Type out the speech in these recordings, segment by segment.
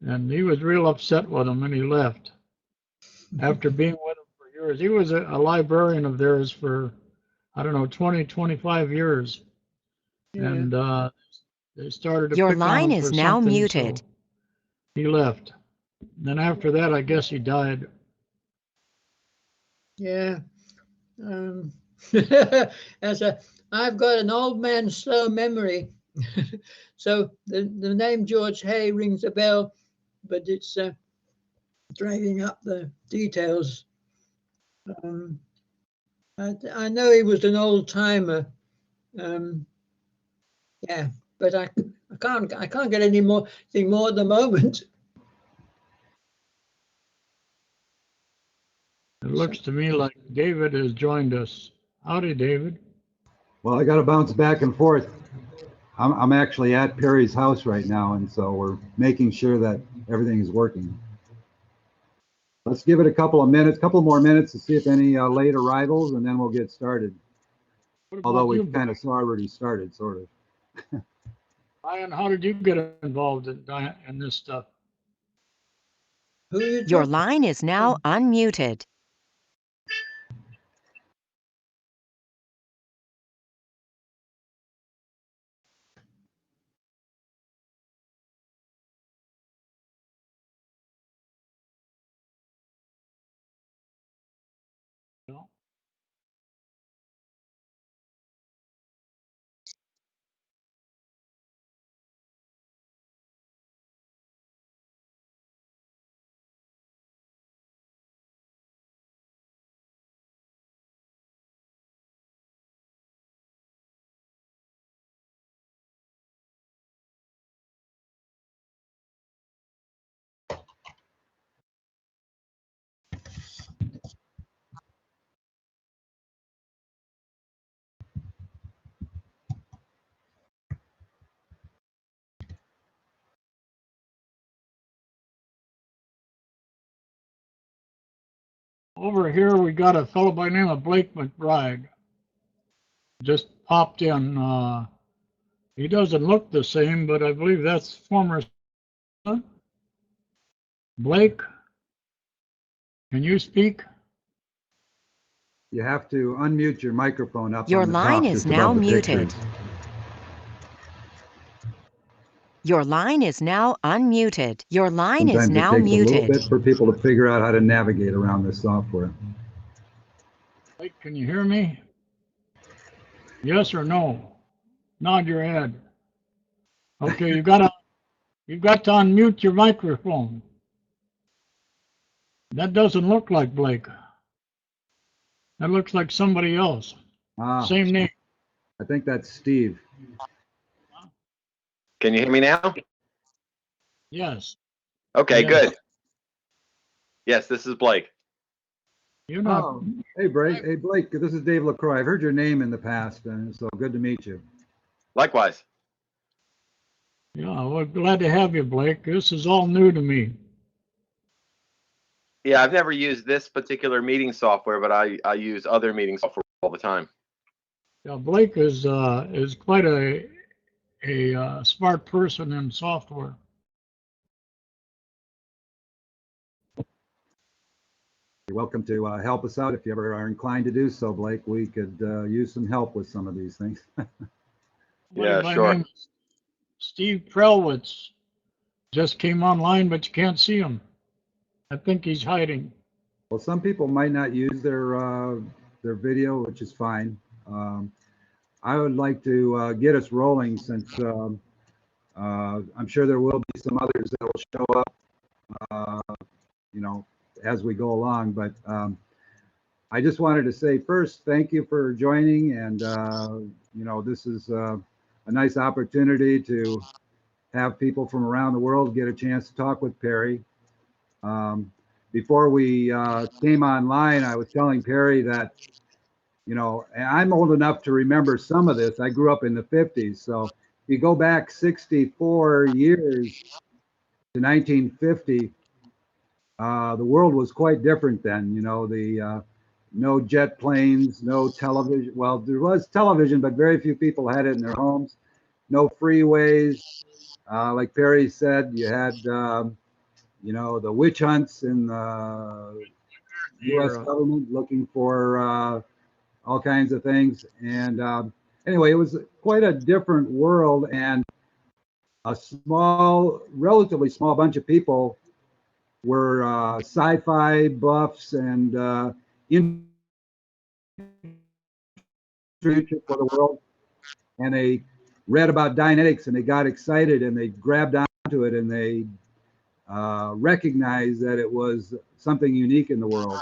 And he was real upset with him, and he left after being with him for years. He was a librarian of theirs for, I don't know, 20, 25 years. Yeah. And they started to Your pick on line him is for now something, muted. so he left. Then after that, I guess he died. Yeah. I've got an old man's slow memory. So the name George Hay rings a bell, but it's dragging up the details. I know he was an old timer. Yeah, but I can't get anything more at the moment. It looks to me like David has joined us. Howdy, David. Well, I got to bounce back and forth. I'm actually at Perry's house right now, and so we're making sure that everything is working. Let's give it a couple more minutes to see if any late arrivals, and then we'll get started. Although we've kind of already started, sort of. Brian, how did you get involved in this stuff? Your line is now unmuted. No. Over here, we got a fellow by the name of Blake McBride. Just popped in. He doesn't look the same, but I believe that's former. Blake, can you speak? You have to unmute your microphone up. Your on the line top, is just now above the muted. picture. Your line is now unmuted. Your line is Sometimes now it takes a little muted. bit for people to figure out how to navigate around this software. Blake, can you hear me? Yes or no? Nod your head. Okay, you've got to unmute your microphone. That doesn't look like Blake. That looks like somebody else. Same name. I think that's Steve. Can you hear me now? Yes. Okay, Yes. good. Yes, this is Blake. You're not. Oh, hey, Blake, this is Dave LaCroix. I've heard your name in the past, and so good to meet you. Likewise. Yeah, well, glad to have you, Blake. This is all new to me. Yeah, I've never used this particular meeting software, but I use other meeting software all the time. Yeah, Blake is quite a smart person in software. You're welcome to help us out if you ever are inclined to do so, Blake. We could use some help with some of these things. Yeah, My sure. name is Steve Prelwitz just came online, but you can't see him. I think he's hiding. Well, some people might not use their video, which is fine. I would like to get us rolling since I'm sure there will be some others that will show up, as we go along. But I just wanted to say first, thank you for joining. And, this is a nice opportunity to have people from around the world get a chance to talk with Perry. Before we came online, I was telling Perry that, I'm old enough to remember some of this. I grew up in the 50s. So if you go back 64 years to 1950, the world was quite different then. No jet planes, no television. Well, there was television, but very few people had it in their homes. No freeways. Like Perry said, you had you know, the witch hunts in the U.S. government looking for all kinds of things. And anyway, it was quite a different world, and a small, relatively small bunch of people were sci-fi buffs and interested for the world, and they read about Dianetics and they got excited and they grabbed onto it and they recognized that it was something unique in the world.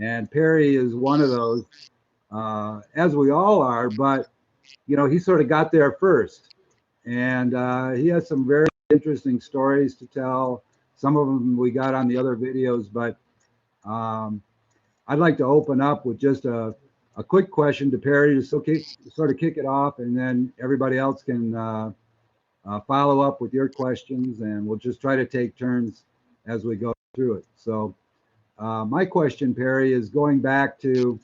And Perry is one of those, as we all are, but you know, he sort of got there first, and he has some very interesting stories to tell. Some of them we got on the other videos, but I'd like to open up with just a quick question to Perry to sort of kick it off, and then everybody else can follow up with your questions, and we'll just try to take turns as we go through it. So my question, Perry, is going back to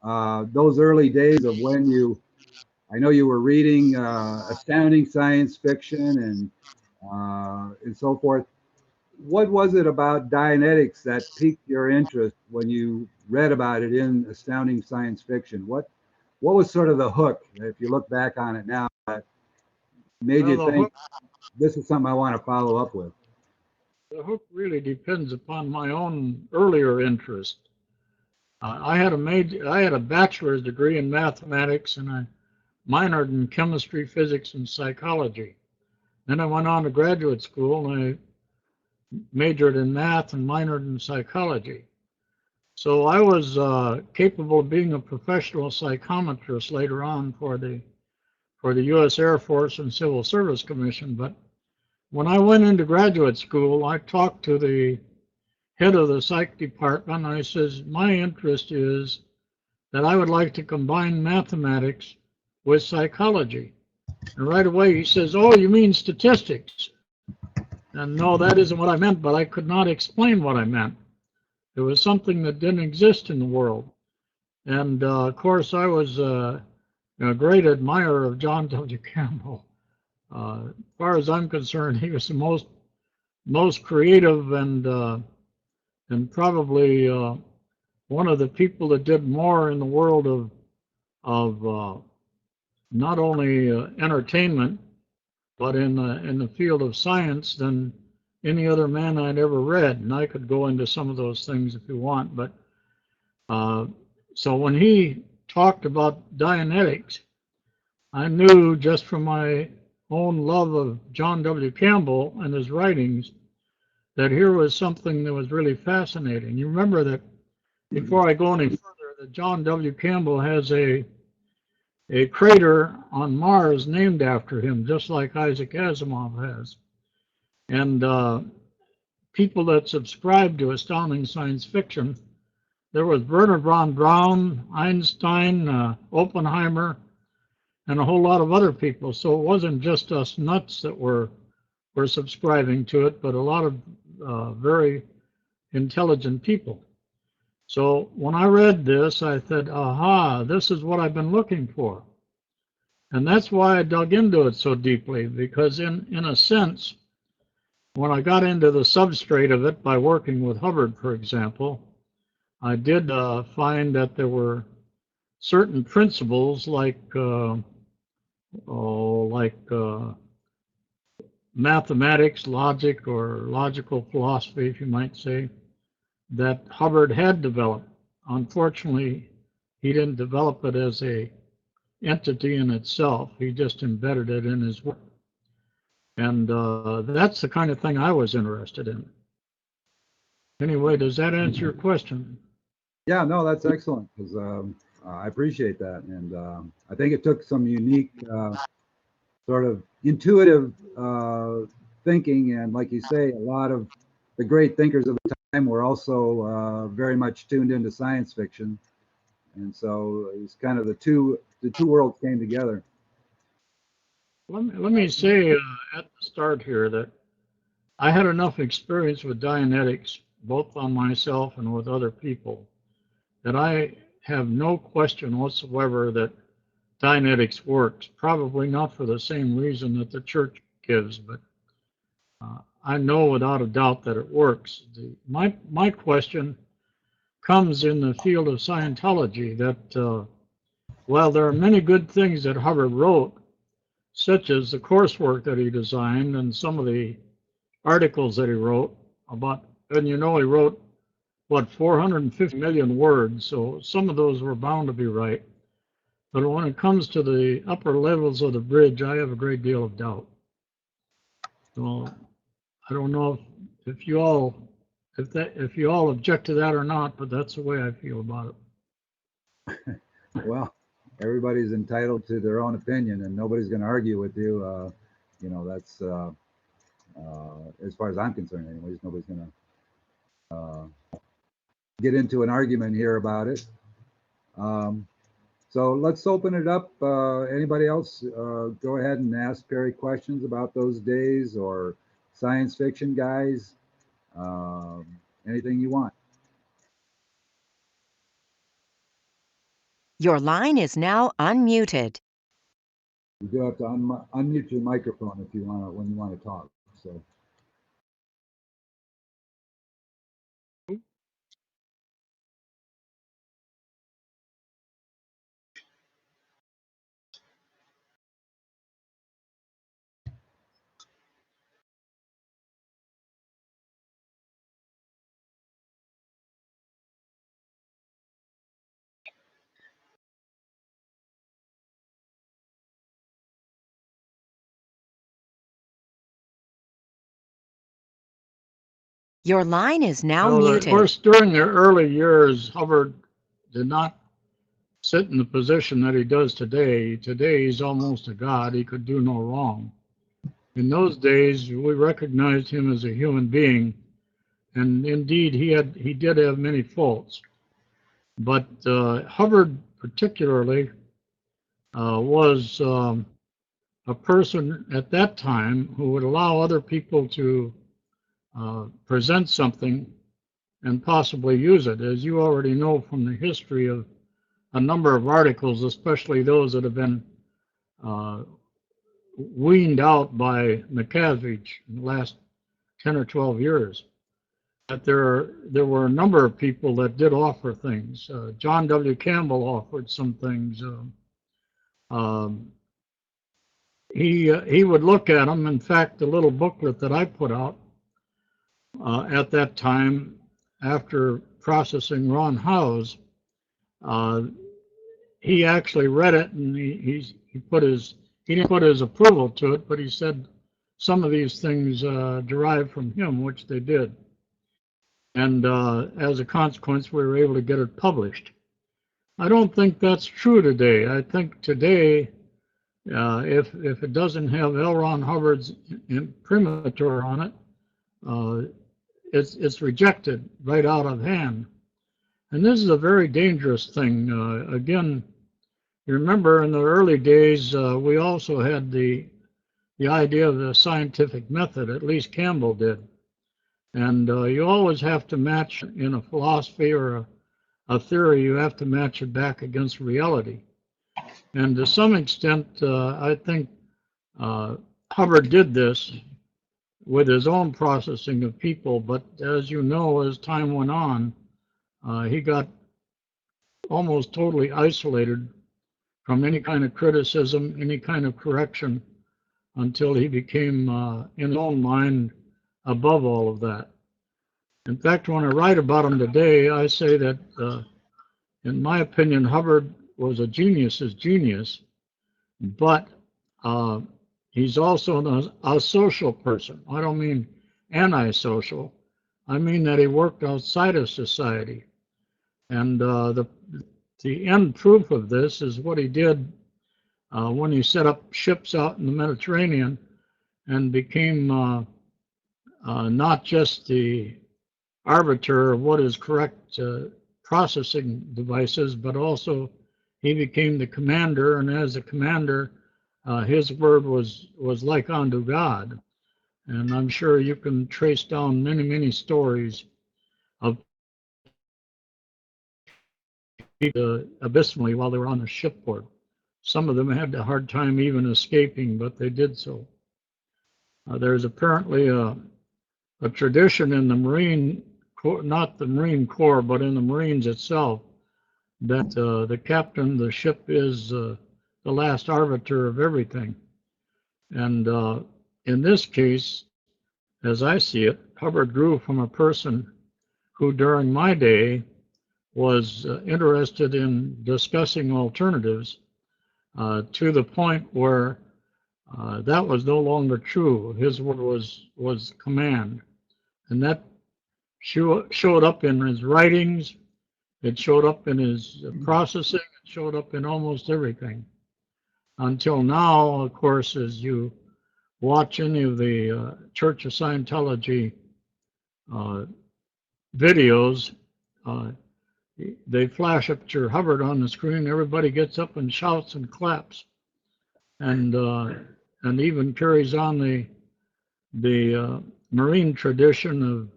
those early days of when I know you were reading astounding science fiction and so forth. What was it about Dianetics that piqued your interest when you read about it in astounding science fiction? What was sort of the hook, if you look back on it now, that made you think this is something I want to follow up with? The hook really depends upon my own earlier interest. I had a bachelor's degree in mathematics, and I minored in chemistry, physics, and psychology. Then I went on to graduate school, and I majored in math and minored in psychology. So I was capable of being a professional psychometrist later on for the U.S. Air Force and Civil Service Commission. But when I went into graduate school, I talked to the head of the psych department. I says, my interest is that I would like to combine mathematics with psychology. And right away he says, oh, you mean statistics? And no, that isn't what I meant, but I could not explain what I meant. It was something that didn't exist in the world. And of course, I was a great admirer of John W. Campbell. As far as I'm concerned, he was the most creative and probably one of the people that did more in the world of not only entertainment, but in the field of science than any other man I'd ever read. And I could go into some of those things if you want. But so when he talked about Dianetics, I knew just from my own love of John W. Campbell and his writings that here was something that was really fascinating. You remember that before I go any further, that John W. Campbell has a crater on Mars named after him, just like Isaac Asimov has. And people that subscribe to astounding science fiction, there was Wernher von Braun, Einstein, Oppenheimer, and a whole lot of other people. So it wasn't just us nuts that were subscribing to it, but a lot of very intelligent people. So when I read this, I said, aha, this is what I've been looking for. And that's why I dug into it so deeply, because in a sense, when I got into the substrate of it by working with Hubbard, for example, I did find that there were certain principles like mathematics, logic, or logical philosophy, if you might say, that Hubbard had developed. Unfortunately, he didn't develop it as a entity in itself. He just embedded it in his work. And that's the kind of thing I was interested in. Anyway, does that answer your question? Yeah, no, that's excellent, because I appreciate that. And I think it took some unique sort of intuitive thinking. And like you say, a lot of the great thinkers of the time were also very much tuned into science fiction. And so it's kind of the two worlds came together. Let me say at the start here that I had enough experience with Dianetics, both on myself and with other people, that I have no question whatsoever that Dianetics works. Probably not for the same reason that the church gives, but I know without a doubt that it works. My question comes in the field of Scientology that while there are many good things that Hubbard wrote, such as the coursework that he designed and some of the articles that he wrote about, and he wrote, what, 450 million words, so some of those were bound to be right. But when it comes to the upper levels of the bridge, I have a great deal of doubt. So I don't know if you all object to that or not, but that's the way I feel about it. Well, everybody's entitled to their own opinion, and nobody's going to argue with you. That's as far as I'm concerned, anyways. Nobody's going to get into an argument here about it. So let's open it up. Anybody else? Go ahead and ask Perry questions about those days or science fiction guys. Anything you want. Your line is now unmuted. You do have to unmute your microphone if you want to, when you want to talk. So. Your line is now Well, of muted. course, during the early years, Hubbard did not sit in the position that he does today. Today, he's almost a god. He could do no wrong. In those days, we recognized him as a human being, and indeed, he did have many faults. But Hubbard, particularly, was a person at that time who would allow other people to present something and possibly use it. As you already know from the history of a number of articles, especially those that have been weaned out by McCavage in the last 10 or 12 years, that there were a number of people that did offer things. John W. Campbell offered some things. He would look at them. In fact, the little booklet that I put out at that time, after processing Ron Howe's, he actually read it, and he didn't put his approval to it, but he said some of these things derived from him, which they did. And as a consequence, we were able to get it published. I don't think that's true today. I think today, if it doesn't have L. Ron Hubbard's imprimatur on it, it's rejected right out of hand. And this is a very dangerous thing. Again, you remember in the early days, we also had the idea of the scientific method, at least Campbell did. And you always have to match in a philosophy or a theory, you have to match it back against reality. And to some extent, I think Hubbard did this with his own processing of people, but as you know, as time went on, he got almost totally isolated from any kind of criticism, any kind of correction, until he became, in his own mind, above all of that. In fact, when I write about him today, I say that, in my opinion, Hubbard was a genius's genius, but he's also a social person. I don't mean antisocial. I mean that he worked outside of society. And the end proof of this is what he did when he set up ships out in the Mediterranean and became not just the arbiter of what is correct processing devices, but also he became the commander, and as a commander, his word was like unto God. And I'm sure you can trace down many, many stories of people abysmally while they were on the shipboard. Some of them had a hard time even escaping, but they did so. There's apparently a tradition in the Marine Corps, not the Marine Corps, but in the Marines itself, that the captain of the ship is the last arbiter of everything. And in this case, as I see it, Hubbard grew from a person who during my day was interested in discussing alternatives to the point where that was no longer true. His word was command. And that showed up in his writings, it showed up in his processing, it showed up in almost everything. Until now, of course, as you watch any of the Church of Scientology videos, they flash up your Hubbard on the screen, everybody gets up and shouts and claps, and even carries on the Marine tradition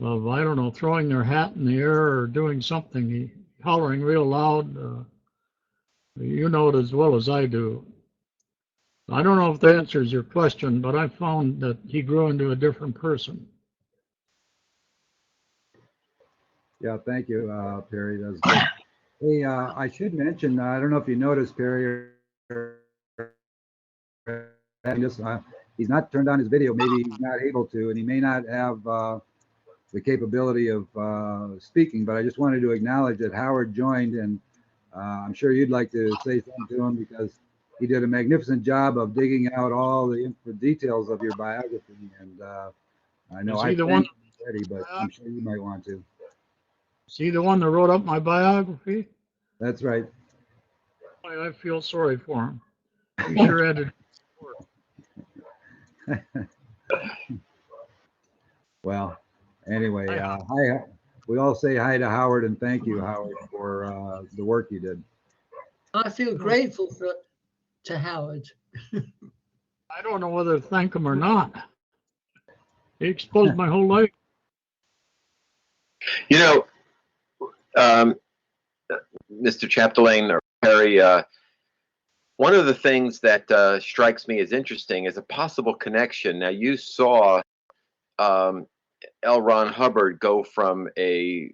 of I don't know, throwing their hat in the air or doing something, hollering real loud. You know it as well as I do. I don't know if that answers your question, but I found that he grew into a different person. Yeah, thank you, Perry. That was good. Hey, I should mention, I don't know if you noticed, Perry, he's not turned on his video. Maybe he's not able to, and he may not have the capability of speaking, but I just wanted to acknowledge that Howard joined, and I'm sure you'd like to say something to him because he did a magnificent job of digging out all the details of your biography. And I know I thanked him already, but I'm sure you might want to. Is he the one that wrote up my biography? That's right. I feel sorry for him. He sure had to do work. Well, anyway, hi. We all say hi to Howard and thank you, Howard, for the work you did. I feel grateful to Howard. I don't know whether to thank him or not. He exposed my whole life. You know, Mr. Chapdelaine or Perry, one of the things that strikes me as interesting is a possible connection. Now, you saw L. Ron Hubbard go from a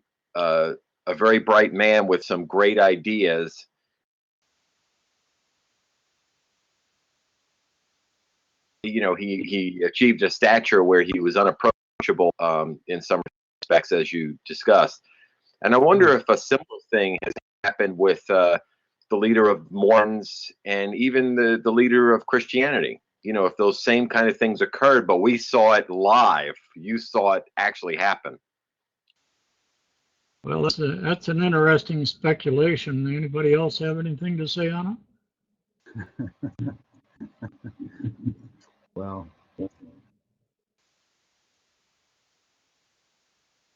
very bright man with some great ideas. You know, he achieved a stature where he was unapproachable in some respects, as you discussed. And I wonder if a similar thing has happened with the leader of Mormons and even the leader of Christianity. You know, if those same kind of things occurred, but we saw it live, you saw it actually happen. Well, that's an interesting speculation. Anybody else have anything to say on it? Well,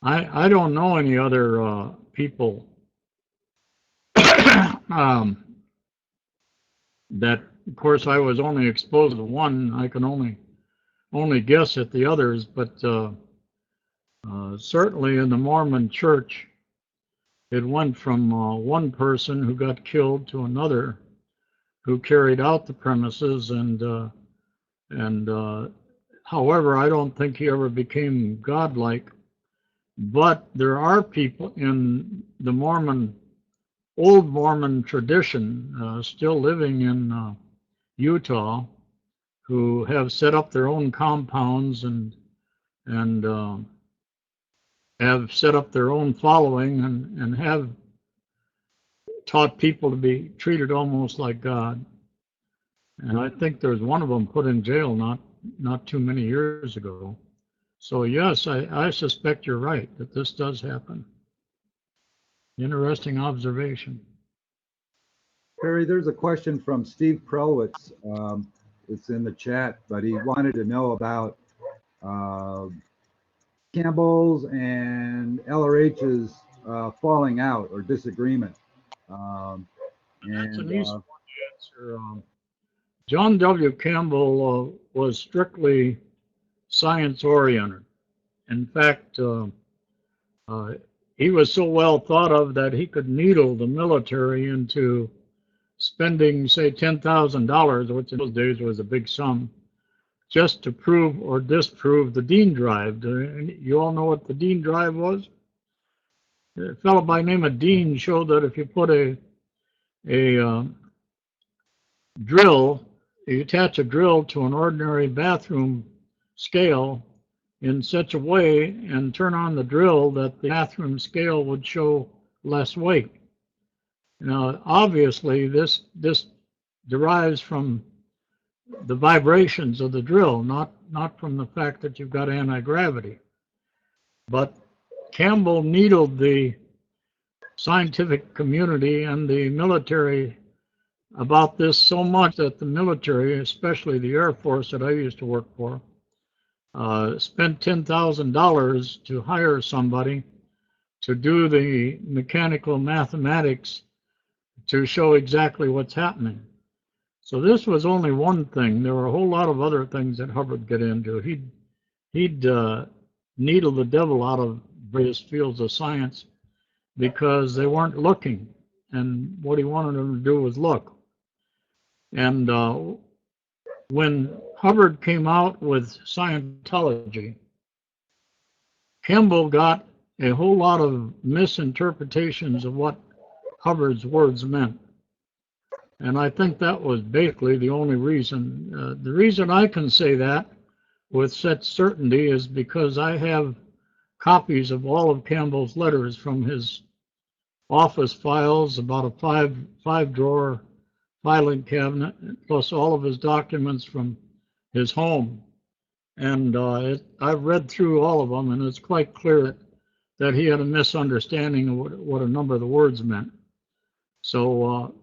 I don't know any other people that, of course, I was only exposed to one. I can only guess at the others, but certainly in the Mormon Church, it went from one person who got killed to another who carried out the premises, and however, I don't think he ever became godlike. But there are people in the old Mormon tradition still living in Utah who have set up their own compounds and have set up their own following and have taught people to be treated almost like God. And I think there's one of them put in jail not too many years ago. So yes, I suspect you're right that this does happen. Interesting observation. Perry, there's a question from Steve Prowitz. It's in the chat, but he wanted to know about Campbell's and LRH's falling out or disagreement. That's an easy one to answer. John W. Campbell was strictly science-oriented. In fact, he was so well thought of that he could needle the military into spending, say, $10,000, which in those days was a big sum, just to prove or disprove the Dean drive. You all know what the Dean drive was? A fellow by the name of Dean showed that if you put a drill, you attach a drill to an ordinary bathroom scale in such a way and turn on the drill that the bathroom scale would show less weight. Now, obviously, this derives from the vibrations of the drill, not from the fact that you've got anti-gravity. But Campbell needled the scientific community and the military about this so much that the military, especially the Air Force that I used to work for, spent $10,000 to hire somebody to do the mechanical mathematics to show exactly what's happening. So this was only one thing. There were a whole lot of other things that Hubbard got into. He'd needle the devil out of various fields of science because they weren't looking, and what he wanted them to do was look. And when Hubbard came out with Scientology, Campbell got a whole lot of misinterpretations of what Hubbard's words meant. And I think that was basically the only reason. The reason I can say that with such certainty is because I have copies of all of Campbell's letters from his office files, about a five drawer filing cabinet, plus all of his documents from his home. And I've read through all of them, and it's quite clear that he had a misunderstanding of what a number of the words meant. So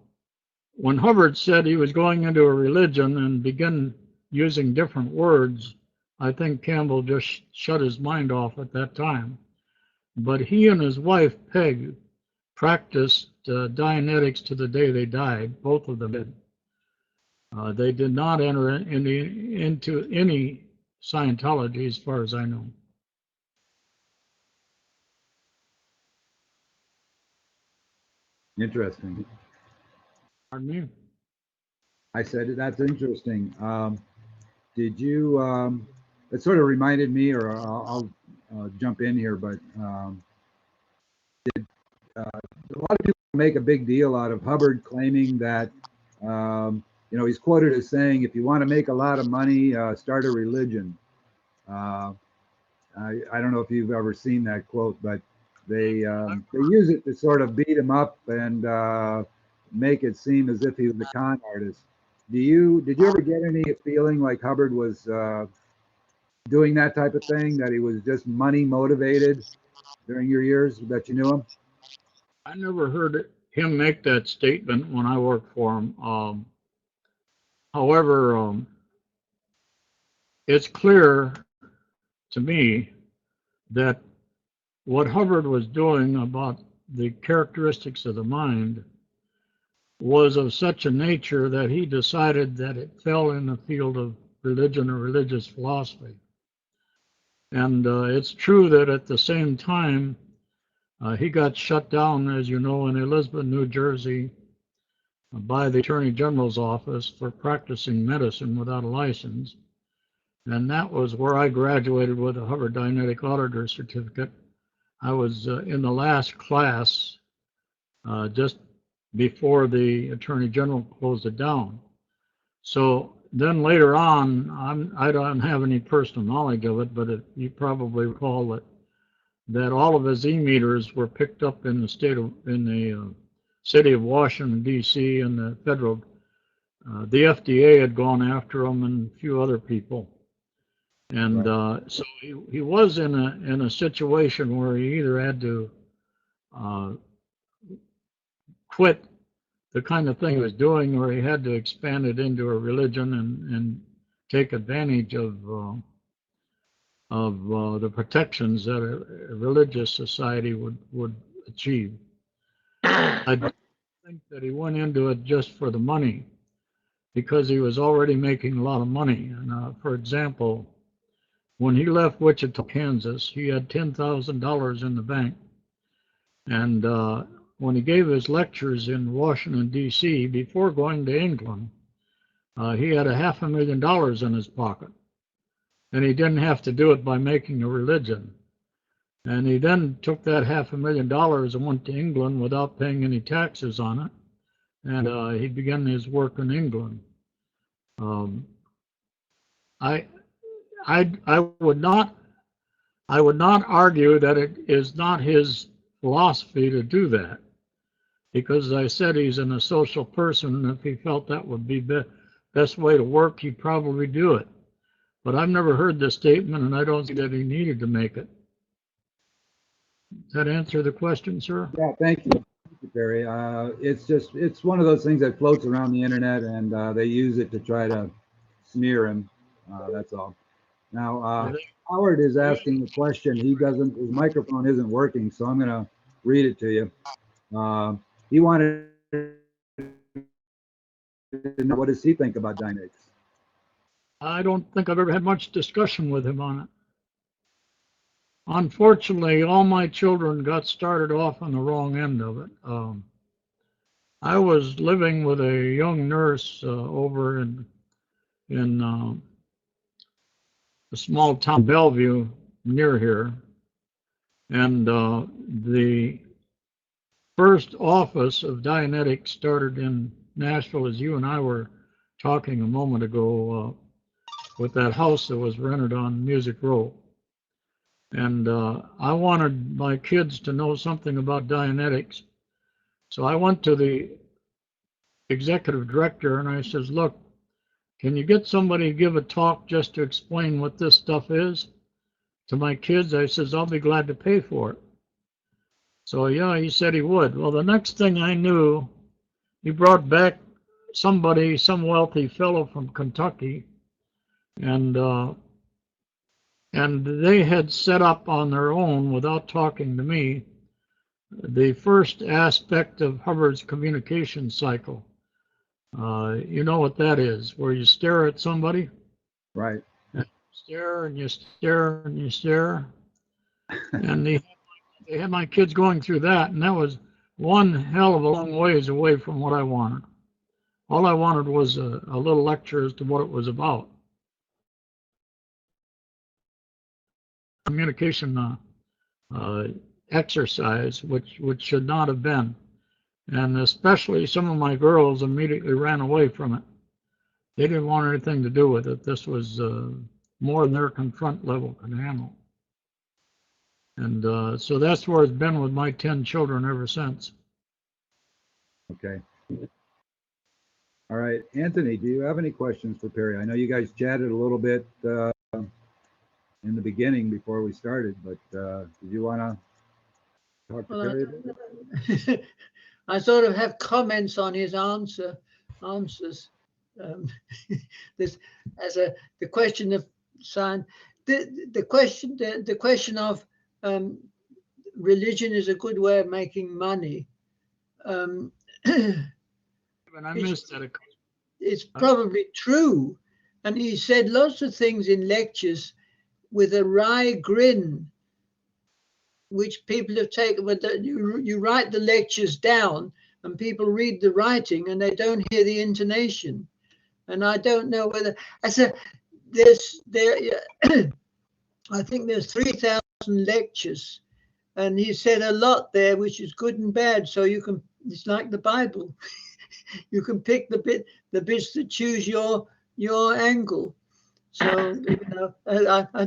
when Hubbard said he was going into a religion and began using different words, I think Campbell just shut his mind off at that time. But he and his wife, Peg, practiced Dianetics to the day they died. Both of them did. They did not enter into any Scientology, as far as I know. Interesting. Pardon me? I said that's interesting. Did you? It sort of reminded me, or I'll jump in here, but a lot of people make a big deal out of Hubbard claiming that, he's quoted as saying, if you want to make a lot of money, start a religion. I don't know if you've ever seen that quote, but they use it to sort of beat him up and make it seem as if he was a con artist. Did you ever get any feeling like Hubbard was doing that type of thing, that he was just money motivated during your years that you knew him? I never heard him make that statement when I worked for him. However, it's clear to me that what Hubbard was doing about the characteristics of the mind was of such a nature that he decided that it fell in the field of religion or religious philosophy. And it's true that at the same time, he got shut down, as you know, in Elizabeth, New Jersey, by the Attorney General's office for practicing medicine without a license. And that was where I graduated with a Hubbard Dianetic Auditor certificate. I was in the last class just before the Attorney General closed it down. So then later on, I don't have any personal knowledge of it, but you probably recall that all of his e-meters were picked up in the city of Washington, D.C., and the federal, the FDA had gone after him and a few other people. And so he was in a situation where he either had to quit the kind of thing he was doing, or he had to expand it into a religion and take advantage of the protections that a religious society would achieve. I don't think that he went into it just for the money, because he was already making a lot of money. And for example, when he left Wichita, Kansas, he had $10,000 in the bank. And when he gave his lectures in Washington, D.C., before going to England, he had $500,000 in his pocket. and he didn't have to do it by making a religion. And he then took that $500,000 and went to England without paying any taxes on it, and he began his work in England. I would not argue that it is not his philosophy to do that, because as I said, he's a social person. If he felt that would be the best way to work, he'd probably do it. But I've never heard this statement, and I don't think that he needed to make it. Does that answer the question, sir? Yeah, thank you. Thank you, Perry. It's one of those things that floats around the internet, and they use it to try to smear him. That's all. Now, Howard is asking a question. His microphone isn't working, so I'm going to read it to you. He wanted to know, what does he think about Dianetics? I don't think I've ever had much discussion with him on it. Unfortunately, all my children got started off on the wrong end of it. I was living with a young nurse over in a small town, Bellevue, near here, and the first office of Dianetics started in Nashville, as you and I were talking a moment ago, with that house that was rented on Music Row. And I wanted my kids to know something about Dianetics. So I went to the executive director and I says, look, can you get somebody to give a talk just to explain what this stuff is to my kids? I says, I'll be glad to pay for it. So yeah, he said he would. Well, the next thing I knew, he brought back some wealthy fellow from Kentucky, and they had set up on their own, without talking to me, the first aspect of Hubbard's communication cycle. You know what that is, where you stare at somebody. Right. And stare and you stare and you stare. And they had my kids going through that, and that was one hell of a long ways away from what I wanted. All I wanted was a little lecture as to what it was about. Communication exercise, which should not have been. And especially some of my girls immediately ran away from it. They didn't want anything to do with it. This was more than their confront level could handle. And so that's where it's been with my 10 children ever since. Okay. All right. Anthony, do you have any questions for Perry? I know you guys chatted a little bit in the beginning before we started, but did you want to talk to Perry a bit? I sort of have comments on his answers. This the question of science, the question of religion is a good way of making money. And I missed that. It's probably true, and he said lots of things in lectures with a wry grin, which people have taken. But you write the lectures down, and people read the writing, and they don't hear the intonation. And I don't know whether I said I think there's 3,000 lectures, and he said a lot there, which is good and bad. So you can, it's like the Bible. You can pick the bits that choose your angle. So you know,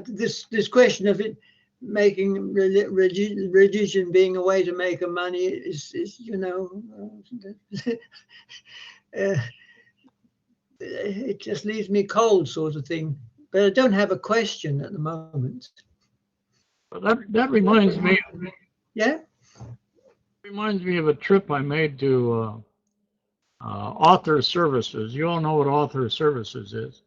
this question of it making religion being a way to make a money is you know, it just leaves me cold, sort of thing. But I don't have a question at the moment. Well, that reminds me. Yeah. Reminds me of a trip I made to Author Services. You all know what Author Services is.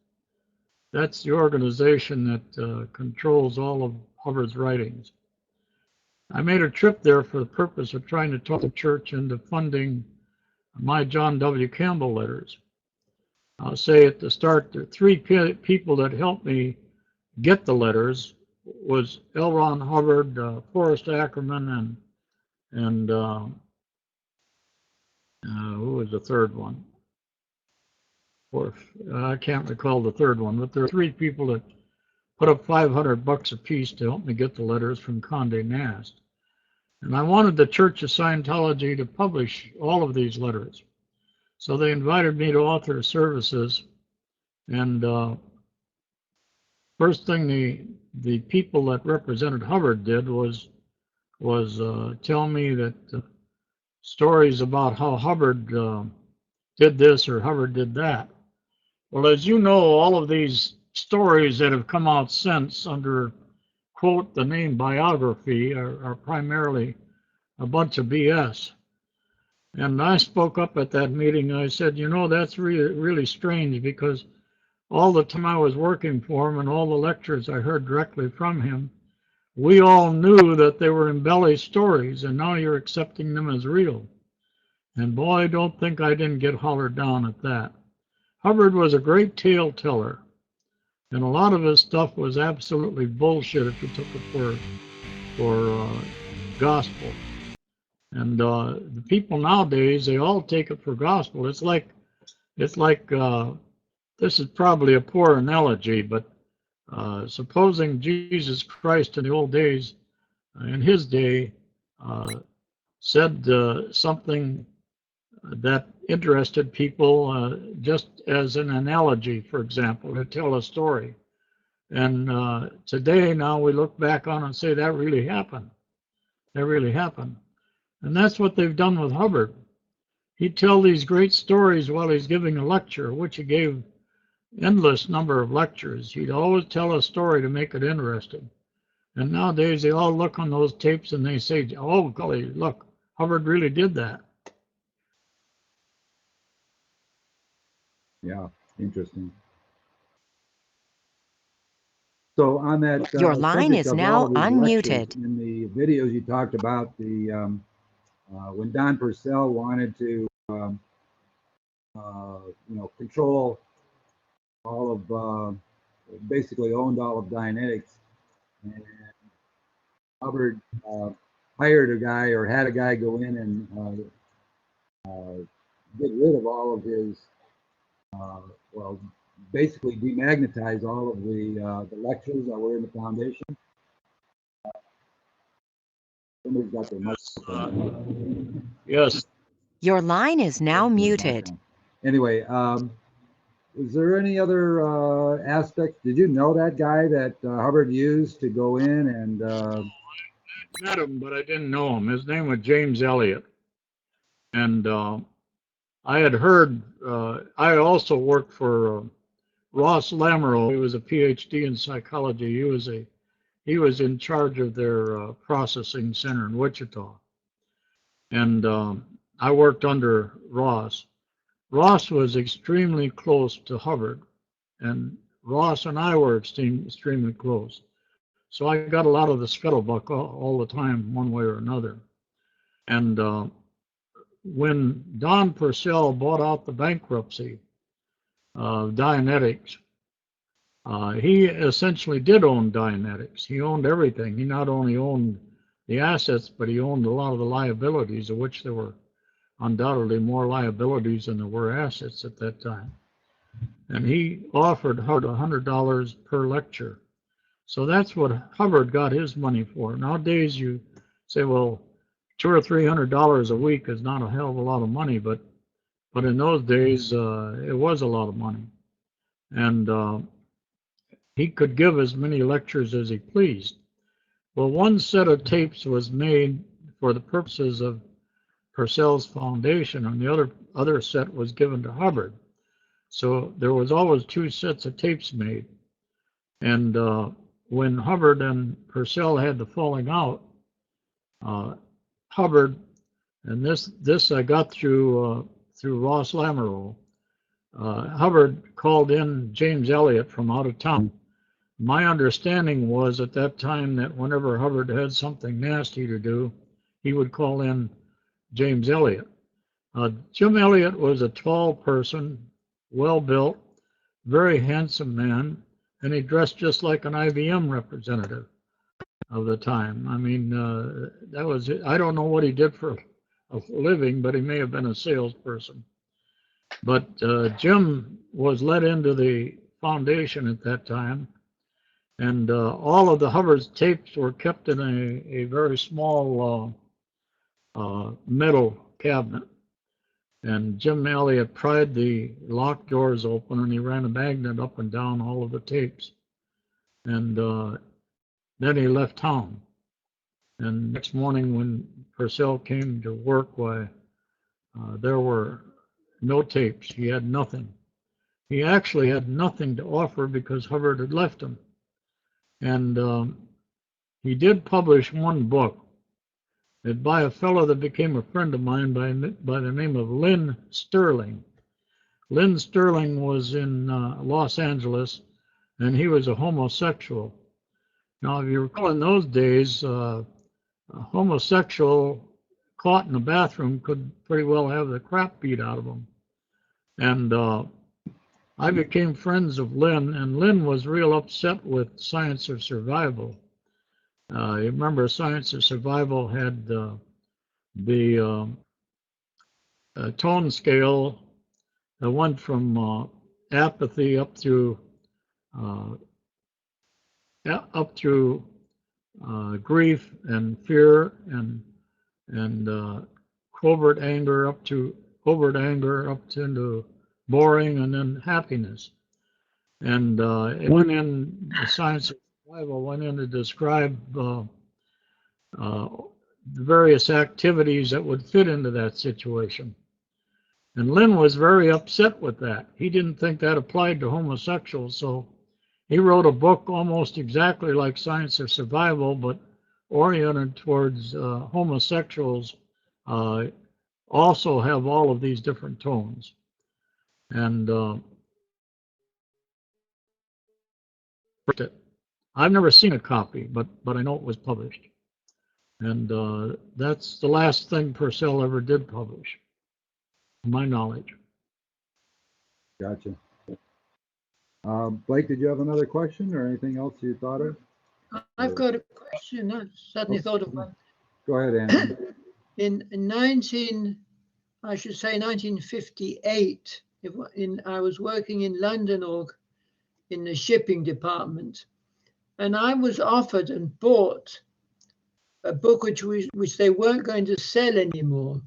That's the organization that controls all of Hubbard's writings. I made a trip there for the purpose of trying to talk the church into funding my John W. Campbell letters. I'll say at the start, the three people that helped me get the letters was L. Ron Hubbard, Forrest Ackerman, and who was the third one? I can't recall the third one, but there are three people put up $500 a piece to help me get the letters from Condé Nast. And I wanted the Church of Scientology to publish all of these letters. So they invited me to author services. And first thing the people that represented Hubbard did was tell me that stories about how Hubbard did this or Hubbard did that. Well, as you know, all of these stories that have come out since under, quote, the name biography are primarily a bunch of BS. And I spoke up at that meeting. I said, you know, that's really, really strange, because all the time I was working for him and all the lectures I heard directly from him, we all knew that they were embellished stories, and now you're accepting them as real. And boy, I don't think I didn't get hollered down at that. Hubbard was a great tale teller, and a lot of his stuff was absolutely bullshit if you took it for gospel. And the people nowadays, they all take it for gospel. It's like this is probably a poor analogy, but supposing Jesus Christ in the old days, in his day, said something that interested people, just as an analogy, for example, to tell a story. And today, now we look back on and say that really happened. That really happened. And that's what they've done with Hubbard. He'd tell these great stories while he's giving a lecture, which he gave endless number of lectures. He'd always tell a story to make it interesting. And nowadays, they all look on those tapes and they say, oh, golly, look, Hubbard really did that. Yeah, interesting. So on that Your line subject is of now all these unmuted. lectures, in the videos you talked about the when Don Purcell wanted to control all of basically owned all of Dianetics, and Hubbard hired a guy or had a guy go in and get rid of all of his basically demagnetize all of the lectures that were in the foundation. Somebody's got their microphone. Yes. Your line is now muted. Anyway, is there any other aspects? Did you know that guy that Hubbard used to go in and? I met him, but I didn't know him. His name was James Elliott, and I had heard. I also worked for Ross Lamoureux. He was a PhD in psychology. He was in charge of their processing center in Wichita, and I worked under Ross. Ross was extremely close to Hubbard, and Ross and I were extremely close. So I got a lot of the scuttlebutt all the time, one way or another. And when Don Purcell bought out the bankruptcy of Dianetics, he essentially did own Dianetics. He owned everything. He not only owned the assets, but he owned a lot of the liabilities, of which there were undoubtedly more liabilities than there were assets at that time. And he offered Hubbard $100 per lecture. So that's what Hubbard got his money for. Nowadays you say, well, $200 or $300 a week is not a hell of a lot of money, but in those days it was a lot of money. And he could give as many lectures as he pleased. Well, one set of tapes was made for the purposes of Purcell's foundation, and the other set was given to Hubbard. So there was always two sets of tapes made. And when Hubbard and Purcell had the falling out, Hubbard, and this I got through Ross Lamoureux, Hubbard called in James Elliott from out of town. My understanding was at that time that whenever Hubbard had something nasty to do, he would call in James Elliott. Jim Elliott was a tall person, well-built, very handsome man, and he dressed just like an IBM representative of the time. I mean, that was it. I don't know what he did for a living, but he may have been a salesperson. But Jim was let into the foundation at that time, And all of the Hubbard's tapes were kept in a very small metal cabinet. And Jim Elliott pried the lock doors open, and he ran a magnet up and down all of the tapes. And then he left town. And next morning when Purcell came to work, why, there were no tapes. He had nothing. He actually had nothing to offer because Hubbard had left him. And he did publish one book. It's by a fellow that became a friend of mine by the name of Lynn Sterling. Lynn Sterling was in Los Angeles, and he was a homosexual. Now, if you recall, in those days, a homosexual caught in the bathroom could pretty well have the crap beat out of him. And I became friends of Lynn, and Lynn was real upset with Science of Survival. You remember Science of Survival had the tone scale that went from apathy up through grief and fear and covert anger up to into boring, and then happiness. And it went in, the Science of Survival went in to describe the various activities that would fit into that situation. And Lynn was very upset with that. He didn't think that applied to homosexuals, so he wrote a book almost exactly like Science of Survival, but oriented towards homosexuals also have all of these different tones. And I've never seen a copy, but I know it was published. And that's the last thing Purcell ever did publish, to my knowledge. Gotcha. Blake, did you have another question or anything else you thought of? I've got a question. I suddenly thought of one. Go ahead, Andy. In 1958, I was working in London in the shipping department, and I was offered and bought a book which they weren't going to sell anymore,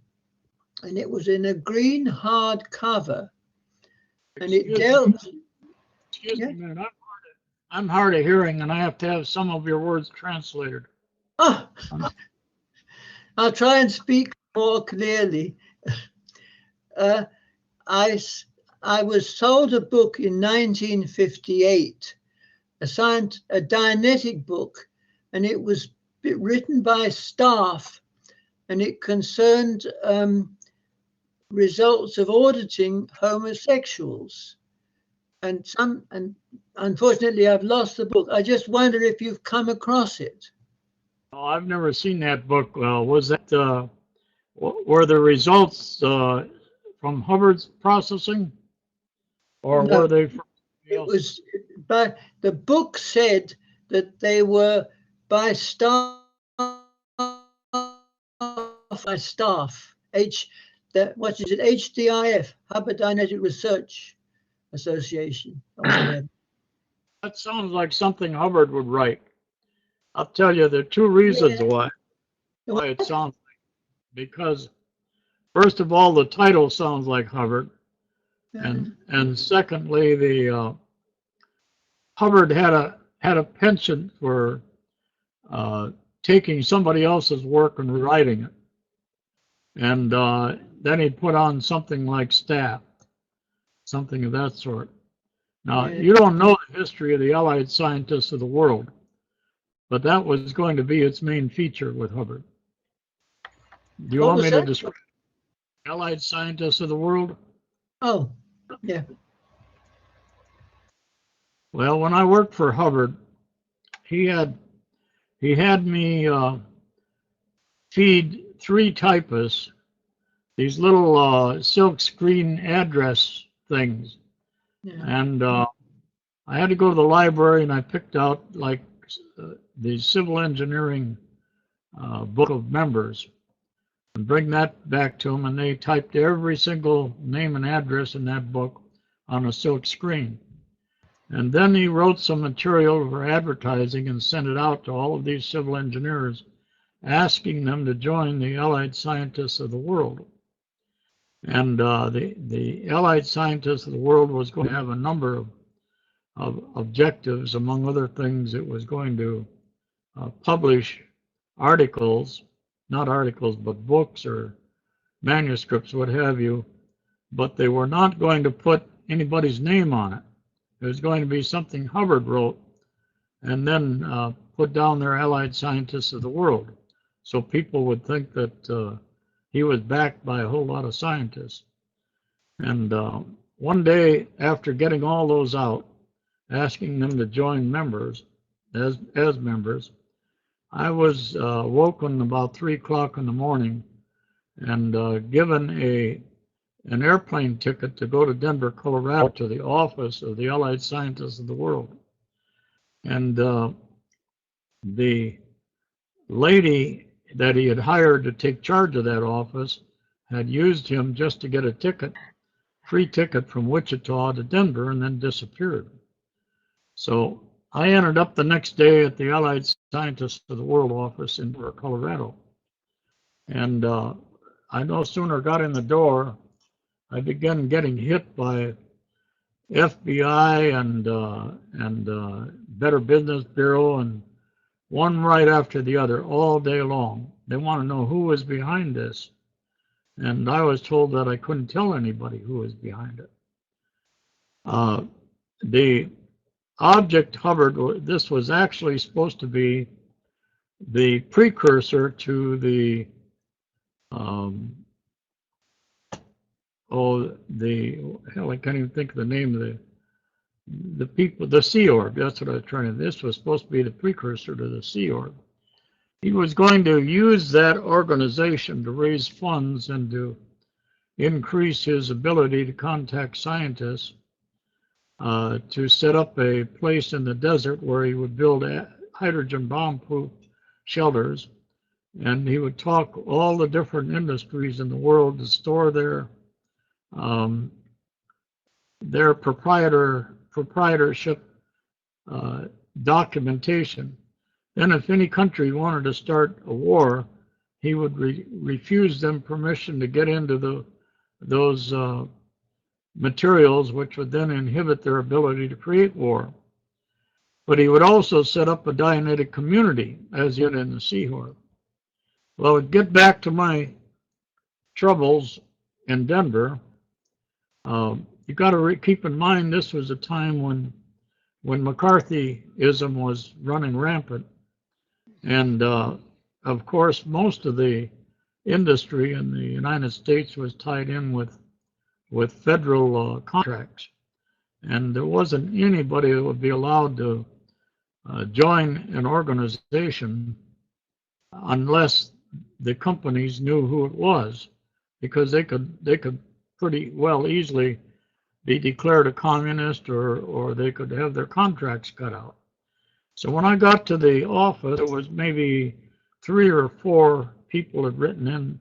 and it was in a green hardcover, and it dealt. Excuse me a minute. I'm hard of hearing, and I have to have some of your words translated. Oh, I'll try and speak more clearly. I was sold a book in 1958, a Dianetic book, and it was written by staff, and it concerned results of auditing homosexuals. And unfortunately, I've lost the book. I just wonder if you've come across it. Oh, I've never seen that book. Was that were the results from Hubbard's processing, or No, were they from? It was, but the book said that they were by staff. What is it? HDIF, Hubbard Dianetic Research Association. That sounds like something Hubbard would write. I'll tell you, there are two reasons why it sounds like. Because first of all, the title sounds like Hubbard, and secondly, the Hubbard had a penchant for taking somebody else's work and rewriting it, and then he'd put on something like staff, something of that sort. Now, you don't know the history of the Allied scientists of the world, but that was going to be its main feature with Hubbard. Do you want me to describe Allied scientists of the world? Oh, yeah. Well, when I worked for Hubbard, he had me feed 3 typists these little silk screen address things. Yeah. And I had to go to the library, and I picked out like the civil engineering book of members and bring that back to them, and they typed every single name and address in that book on a silk screen. And then he wrote some material for advertising and sent it out to all of these civil engineers, asking them to join the Allied Scientists of the World. And the Allied Scientists of the World was going to have a number of objectives. Among other things, it was going to publish articles, not articles, but books or manuscripts, what have you, but they were not going to put anybody's name on it. It was going to be something Hubbard wrote and then put down there Allied Scientists of the World. So people would think that he was backed by a whole lot of scientists. And one day after getting all those out, asking them to join members, as members, I was woken about 3 o'clock in the morning and given an airplane ticket to go to Denver, Colorado, to the office of the Allied Scientists of the World. And the lady that he had hired to take charge of that office had used him just to get a ticket, free ticket from Wichita to Denver, and then disappeared. So I ended up the next day at the Allied Scientists of the World office in Denver, Colorado. And I no sooner got in the door, I began getting hit by FBI and Better Business Bureau, and one right after the other all day long. They want to know who was behind this. And I was told that I couldn't tell anybody who was behind it. The Object Hubbard, this was actually supposed to be the precursor to the I can't even think of the name of the people, the Sea Org. That's what I was trying to. This was supposed to be the precursor to the Sea Org. He was going to use that organization to raise funds and to increase his ability to contact scientists, to set up a place in the desert where he would build hydrogen bomb-proof shelters, and he would talk all the different industries in the world to store their proprietorship documentation. Then if any country wanted to start a war, he would refuse them permission to get into those materials, which would then inhibit their ability to create war. But he would also set up a Dianetic community, as yet in the Sea Org. Well, to get back to my troubles in Denver, you got to keep in mind this was a time when McCarthyism was running rampant, and of course most of the industry in the United States was tied in with federal contracts, and there wasn't anybody that would be allowed to join an organization unless the companies knew who it was, because they could pretty well easily be declared a communist, or they could have their contracts cut out. So when I got to the office, there was maybe 3 or 4 people had written in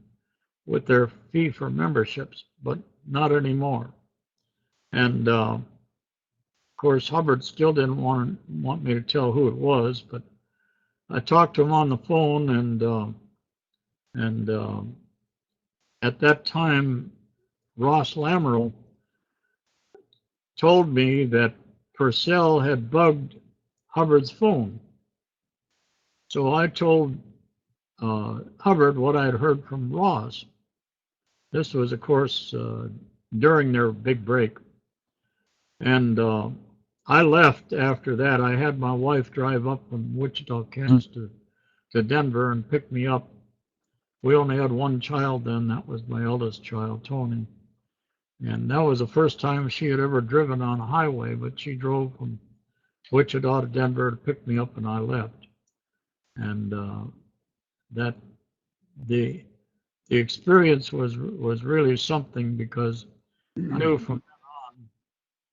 with their fee for memberships, but not anymore. And of course, Hubbard still didn't want me to tell who it was, but I talked to him on the phone, and at that time, Ross Lamoureux told me that Purcell had bugged Hubbard's phone. So I told Hubbard what I had heard from Ross. This was, of course, during their big break. And I left after that. I had my wife drive up from Wichita, Kansas to Denver and pick me up. We only had one child then. That was my eldest child, Tony. And that was the first time she had ever driven on a highway, but she drove from Wichita to Denver to pick me up, and I left. And that the experience was really something, because I knew from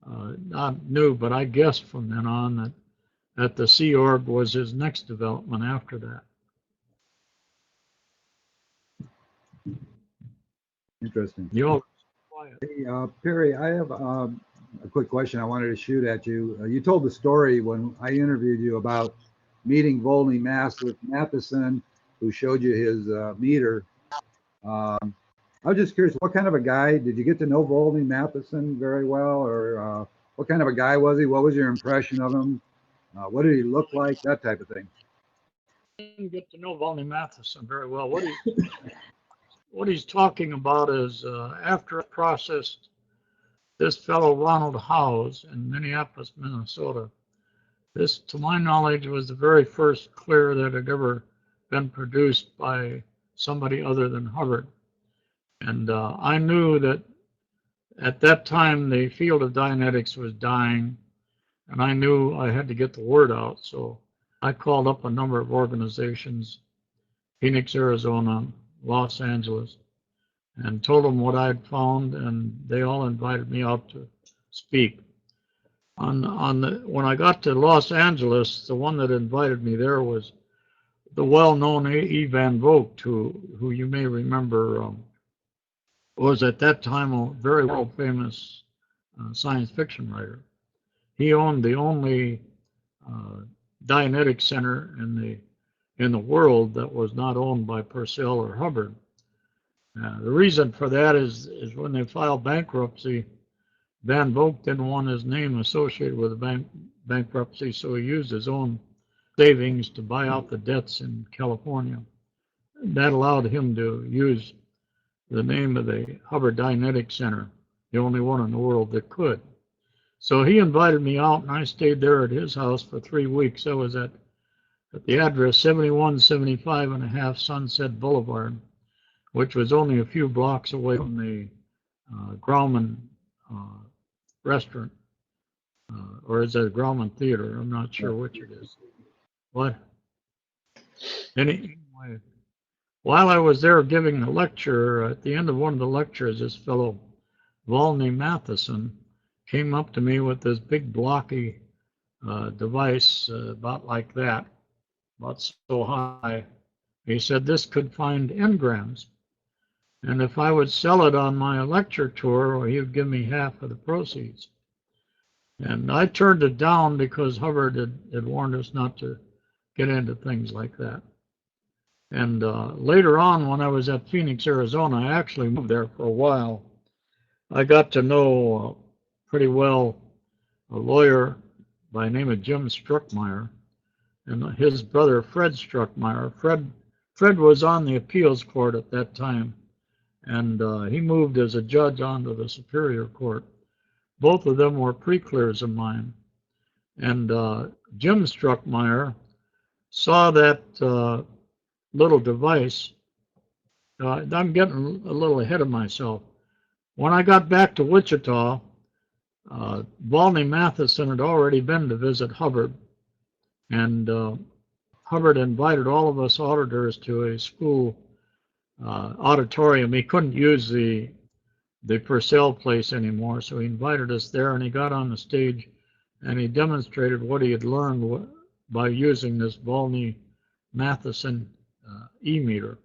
then on, not knew, but I guessed from then on that the Sea Org was his next development after that. Interesting. You're Hey, Perry, I have a quick question I wanted to shoot at you. You told the story when I interviewed you about meeting Volney Matheson, who showed you his meter. I was just curious, what kind of a guy, did you get to know Volney Matheson very well, or what kind of a guy was he? What was your impression of him? What did he look like? That type of thing. I didn't get to know Volney Matheson very well. What he's talking about is after I processed this fellow Ronald Howes in Minneapolis, Minnesota. This, to my knowledge, was the very first clear that had ever been produced by somebody other than Hubbard. And I knew that at that time the field of Dianetics was dying, and I knew I had to get the word out. So I called up a number of organizations, Phoenix, Arizona, Los Angeles, and told them what I'd found, and they all invited me out to speak. When I got to Los Angeles, the one that invited me there was the well-known E. Van Vogt, who you may remember was at that time a very world-famous science fiction writer. He owned the only Dianetic center in the world that was not owned by Purcell or Hubbard. The reason for that is when they filed bankruptcy, Van Vogt didn't want his name associated with the bankruptcy, so he used his own savings to buy out the debts in California. That allowed him to use the name of the Hubbard Dianetic Center, the only one in the world that could. So he invited me out, and I stayed there at his house for 3 weeks. I was at the address 7175 and a half Sunset Boulevard, which was only a few blocks away from the Grauman restaurant, or is it a Grauman Theater? I'm not sure which it is. What? Anyway, while I was there giving a lecture, at the end of one of the lectures, this fellow, Volney Matheson, came up to me with this big blocky device about like that, about so high. He said this could find engrams, and if I would sell it on my lecture tour, he would give me half of the proceeds. And I turned it down because Hubbard had warned us not to get into things like that. And later on, when I was at Phoenix, Arizona, I actually moved there for a while. I got to know pretty well a lawyer by the name of Jim Struckmeyer and his brother Fred Struckmeyer. Fred was on the appeals court at that time, and he moved as a judge onto the Superior Court. Both of them were pre-clears of mine. And Jim Struckmeyer saw that little device. I'm getting a little ahead of myself. When I got back to Wichita, Volney Matheson had already been to visit Hubbard, and Hubbard invited all of us auditors to a school auditorium. He couldn't use the Purcell place anymore, so he invited us there, and he got on the stage and he demonstrated what he had learned by using this Volney Matheson e-meter.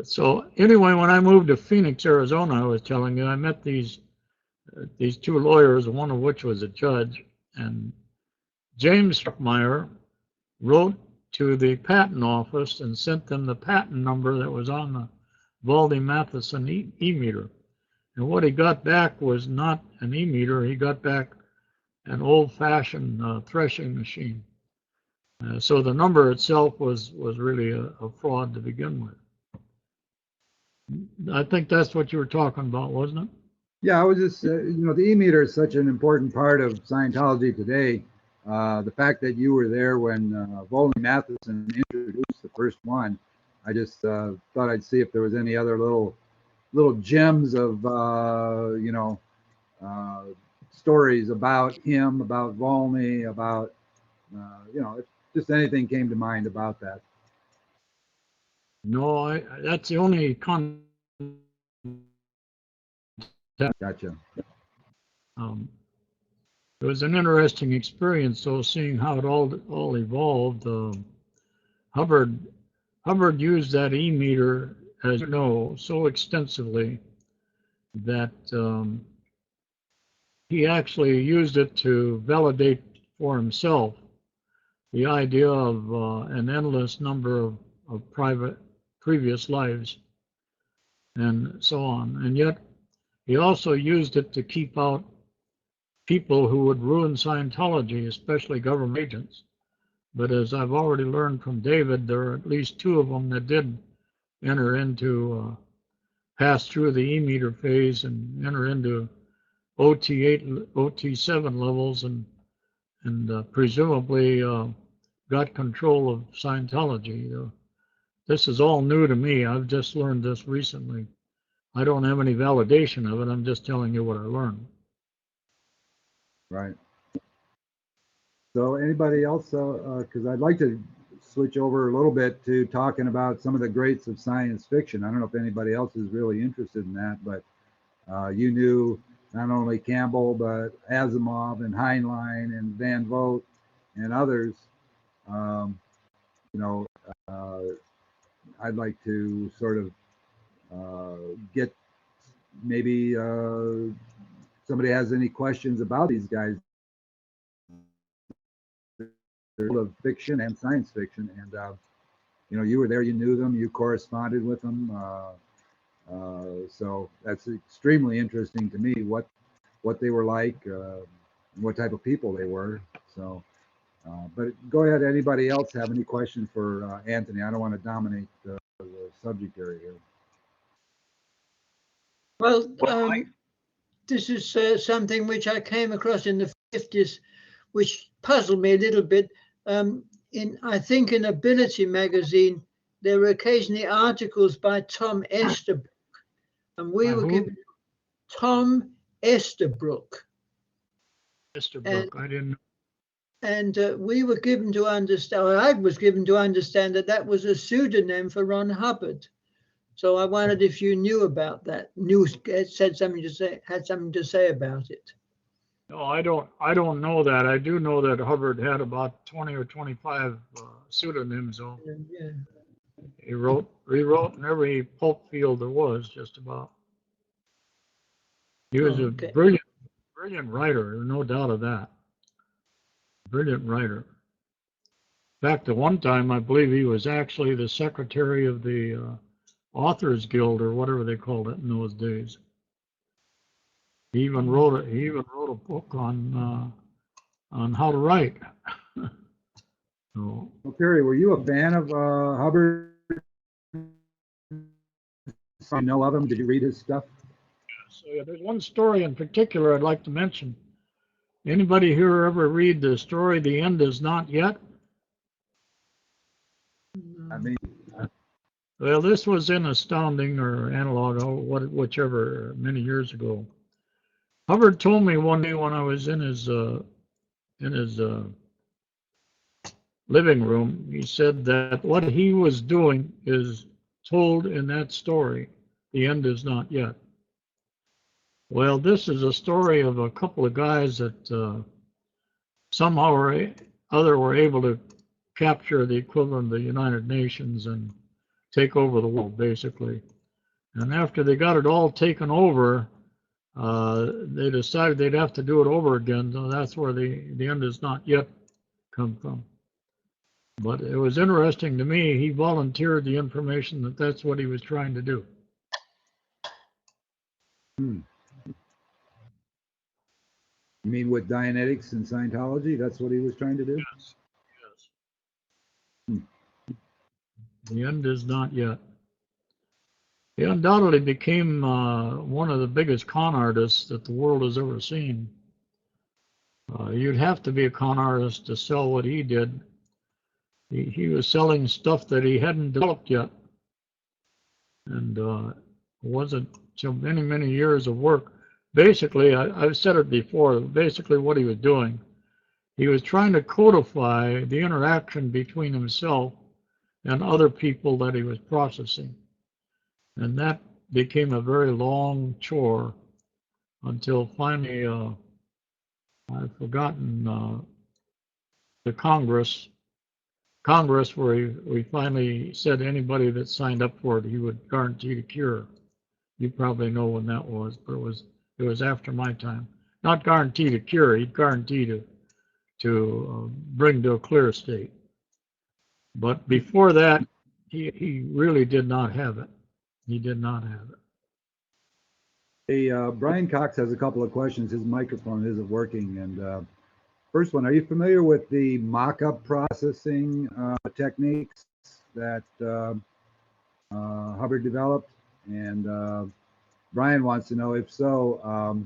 So anyway, when I moved to Phoenix, Arizona, I was telling you, I met these two lawyers, one of which was a judge, and James Struckmeyer wrote to the patent office and sent them the patent number that was on the Volney Matheson e-meter. And what he got back was not an e-meter, he got back an old-fashioned threshing machine. So the number itself was really a fraud to begin with. I think that's what you were talking about, wasn't it? Yeah, I was just, the e-meter is such an important part of Scientology today. The fact that you were there when Volney Matheson introduced the first one, I just thought I'd see if there was any other little gems of, stories about him, about Volney, about, if just anything came to mind about that. No, that's the only contact. Gotcha. It was an interesting experience, though, seeing how it all evolved. Hubbard used that e-meter, as you know, so extensively that he actually used it to validate for himself the idea of an endless number of previous lives and so on. And yet he also used it to keep out people who would ruin Scientology, especially government agents. But as I've already learned from David, there are at least 2 of them that did enter into, pass through the E-meter phase and enter into OT8, OT7 levels and presumably got control of Scientology. This is all new to me. I've just learned this recently. I don't have any validation of it. I'm just telling you what I learned. Right. So anybody else, because I'd like to switch over a little bit to talking about some of the greats of science fiction. I don't know if anybody else is really interested in that, but you knew not only Campbell, but Asimov and Heinlein and Van Vogt and others. You know, I'd like to sort of get maybe somebody has any questions about these guys. Of fiction and science fiction, and you know, you were there, you knew them, you corresponded with them, so that's extremely interesting to me what they were like, what type of people they were. So but go ahead, anybody else have any questions for Anthony? I don't want to dominate the subject area here. Well, this is something which I came across in the 50s, which puzzled me a little bit. I think in Ability magazine, there were occasionally articles by Tom Estabrook, and we were given Tom Estabrook. Estabrook, I didn't know. And we were given to understand, or I was given to understand that that was a pseudonym for Ron Hubbard. So I wondered if you knew about that, had something to say about it. No, I don't know that. I do know that Hubbard had about 20 or 25 pseudonyms. So Yeah. he rewrote in every pulp field there was, just about. He was a brilliant writer, no doubt of that. Brilliant writer. In fact, at one time, I believe he was actually the secretary of the Authors Guild, or whatever they called it in those days. He even wrote a book on how to write. So, Well, Perry, were you a fan of Hubbard? You know of him? Did you read his stuff? so yeah, there's one story in particular I'd like to mention. Anybody here ever read the story "The End Is Not Yet"? I mean, Well, this was in Astounding or Analog, or whichever, many years ago. Hubbard told me one day when I was in his living room, he said that what he was doing is told in that story, "The End Is Not Yet." Well, this is a story of a couple of guys that somehow or other were able to capture the equivalent of the United Nations and take over the world, basically. And after they got it all taken over, they decided they'd have to do it over again. So that's where the end is not yet come from. But it was interesting to me. He volunteered the information that that's what he was trying to do. You mean with Dianetics and Scientology? That's what he was trying to do? Yes. The end is not yet. He undoubtedly became one of the biggest con artists that the world has ever seen. You'd have to be a con artist to sell what he did. He was selling stuff that he hadn't developed yet. And it wasn't so many years of work. Basically, I've said it before, basically what he was doing, he was trying to codify the interaction between himself and other people that he was processing. And that became a very long chore until finally, I've forgotten the Congress where we finally said anybody that signed up for it, he would guarantee the cure. You probably know when that was, but it was after my time. not guarantee a cure, he'd guarantee to bring to a clear state. But before that, he really did not have it. He did not have it. Hey, Brian Cox has a couple of questions. His microphone isn't working. And first one, are you familiar with the mock-up processing techniques that Hubbard developed? And Brian wants to know, if so,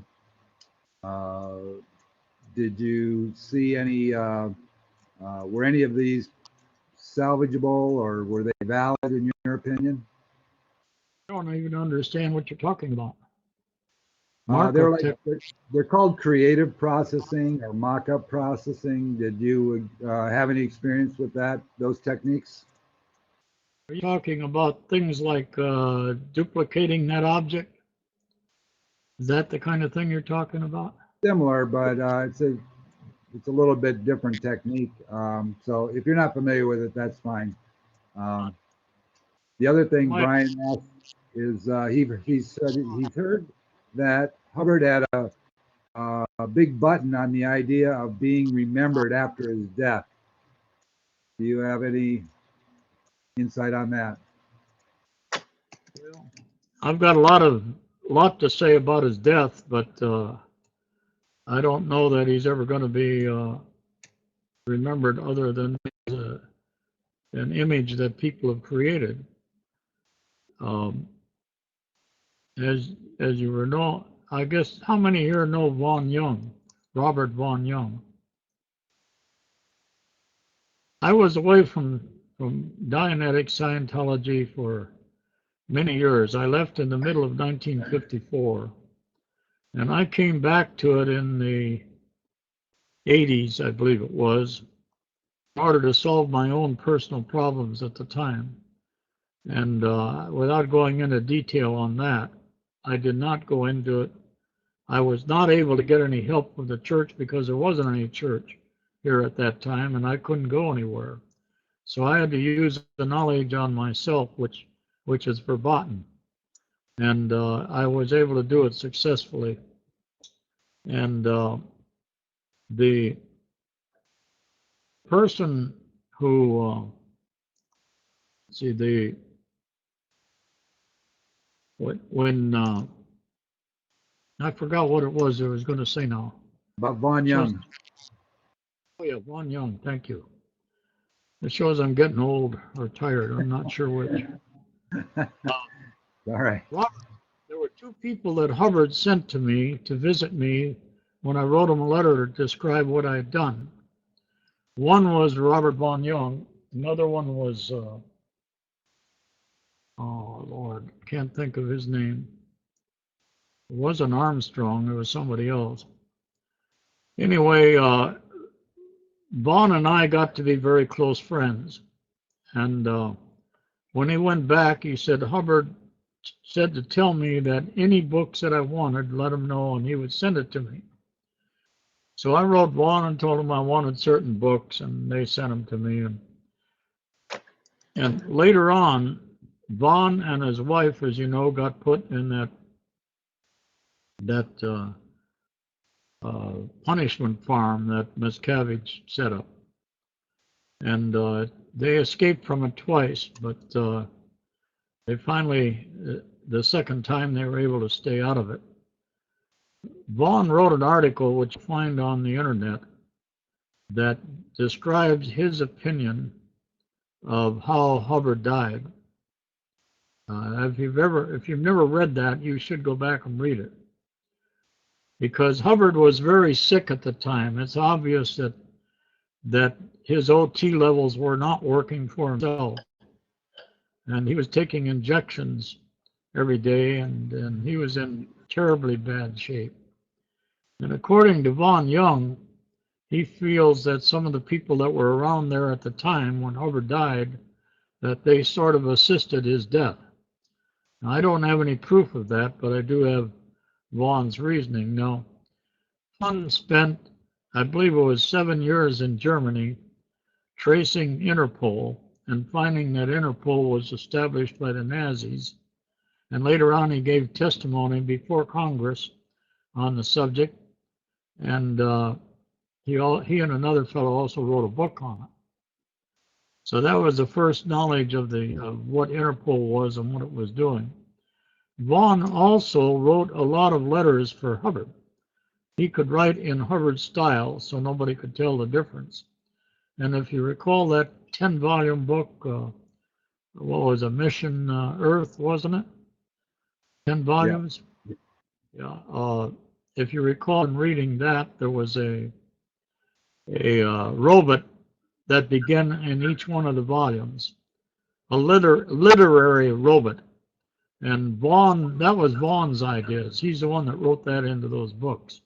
did you see any, were any of these salvageable, or were they valid in your opinion? I don't even understand what you're talking about. They're called creative processing or mock-up processing. Did you have any experience with those techniques? Are you talking about things like duplicating that object? Is that the kind of thing you're talking about? Similar, but it's a little bit different technique. So if you're not familiar with it, that's fine. The other thing Brian asked is he said he's heard that Hubbard had a big button on the idea of being remembered after his death. Do you have any insight on that? I've got a lot to say about his death, but I don't know that he's ever going to be remembered other than an image that people have created. As you know, I guess, how many here know Von Young, Robert Von Young? I was away from Dianetics, Scientology for many years. I left in the middle of 1954, and I came back to it in the 80s, I believe it was, in order to solve my own personal problems at the time. And without going into detail on that, I did not go into it. I was not able to get any help from the church because there wasn't any church here at that time, and I couldn't go anywhere. So I had to use the knowledge on myself, which is verboten. And I was able to do it successfully. And the person who, when I forgot what it was I was going to say now. About Von Young. Oh yeah, Von Young, thank you. It shows I'm getting old or tired. I'm not sure which. All right. Robert, there were two people that Hubbard sent to me to visit me when I wrote him a letter to describe what I had done. One was Robert Von Young. Another one was, oh Lord, can't think of his name. It wasn't Armstrong, it was somebody else. Anyway, Vaughn and I got to be very close friends. And when he went back, he said, Hubbard said to tell me that any books that I wanted, let him know, and he would send it to me. So I wrote Vaughn and told him I wanted certain books, and they sent them to me. And later on, Vaughn and his wife, as you know, got put in that punishment farm that Miscavige set up. And they escaped from it twice, but they finally, the second time, they were able to stay out of it. Vaughn wrote an article, which you find on the internet, that describes his opinion of how Hubbard died. If you've never read that, you should go back and read it. Because Hubbard was very sick at the time. It's obvious that his OT levels were not working for himself. And he was taking injections every day, and he was in terribly bad shape. And according to Von Young, he feels that some of the people that were around there at the time when Hubbard died, that they sort of assisted his death. Now, I don't have any proof of that, but I do have Vaughn's reasoning. Now, Von spent, I believe it was 7 years in Germany, tracing Interpol and finding that Interpol was established by the Nazis. And later on, he gave testimony before Congress on the subject. and he and another fellow also wrote a book on it. So that was the first knowledge of what Interpol was and what it was doing. Vaughn also wrote a lot of letters for Hubbard. He could write in Hubbard style, so nobody could tell the difference. And if you recall that 10-volume book, what was a Mission Earth, wasn't it? 10 volumes? Yeah. If you recall in reading that, there was a robot that began in each one of the volumes, a literary robot. And Vaughn, that was Vaughn's ideas. He's the one that wrote that into those books.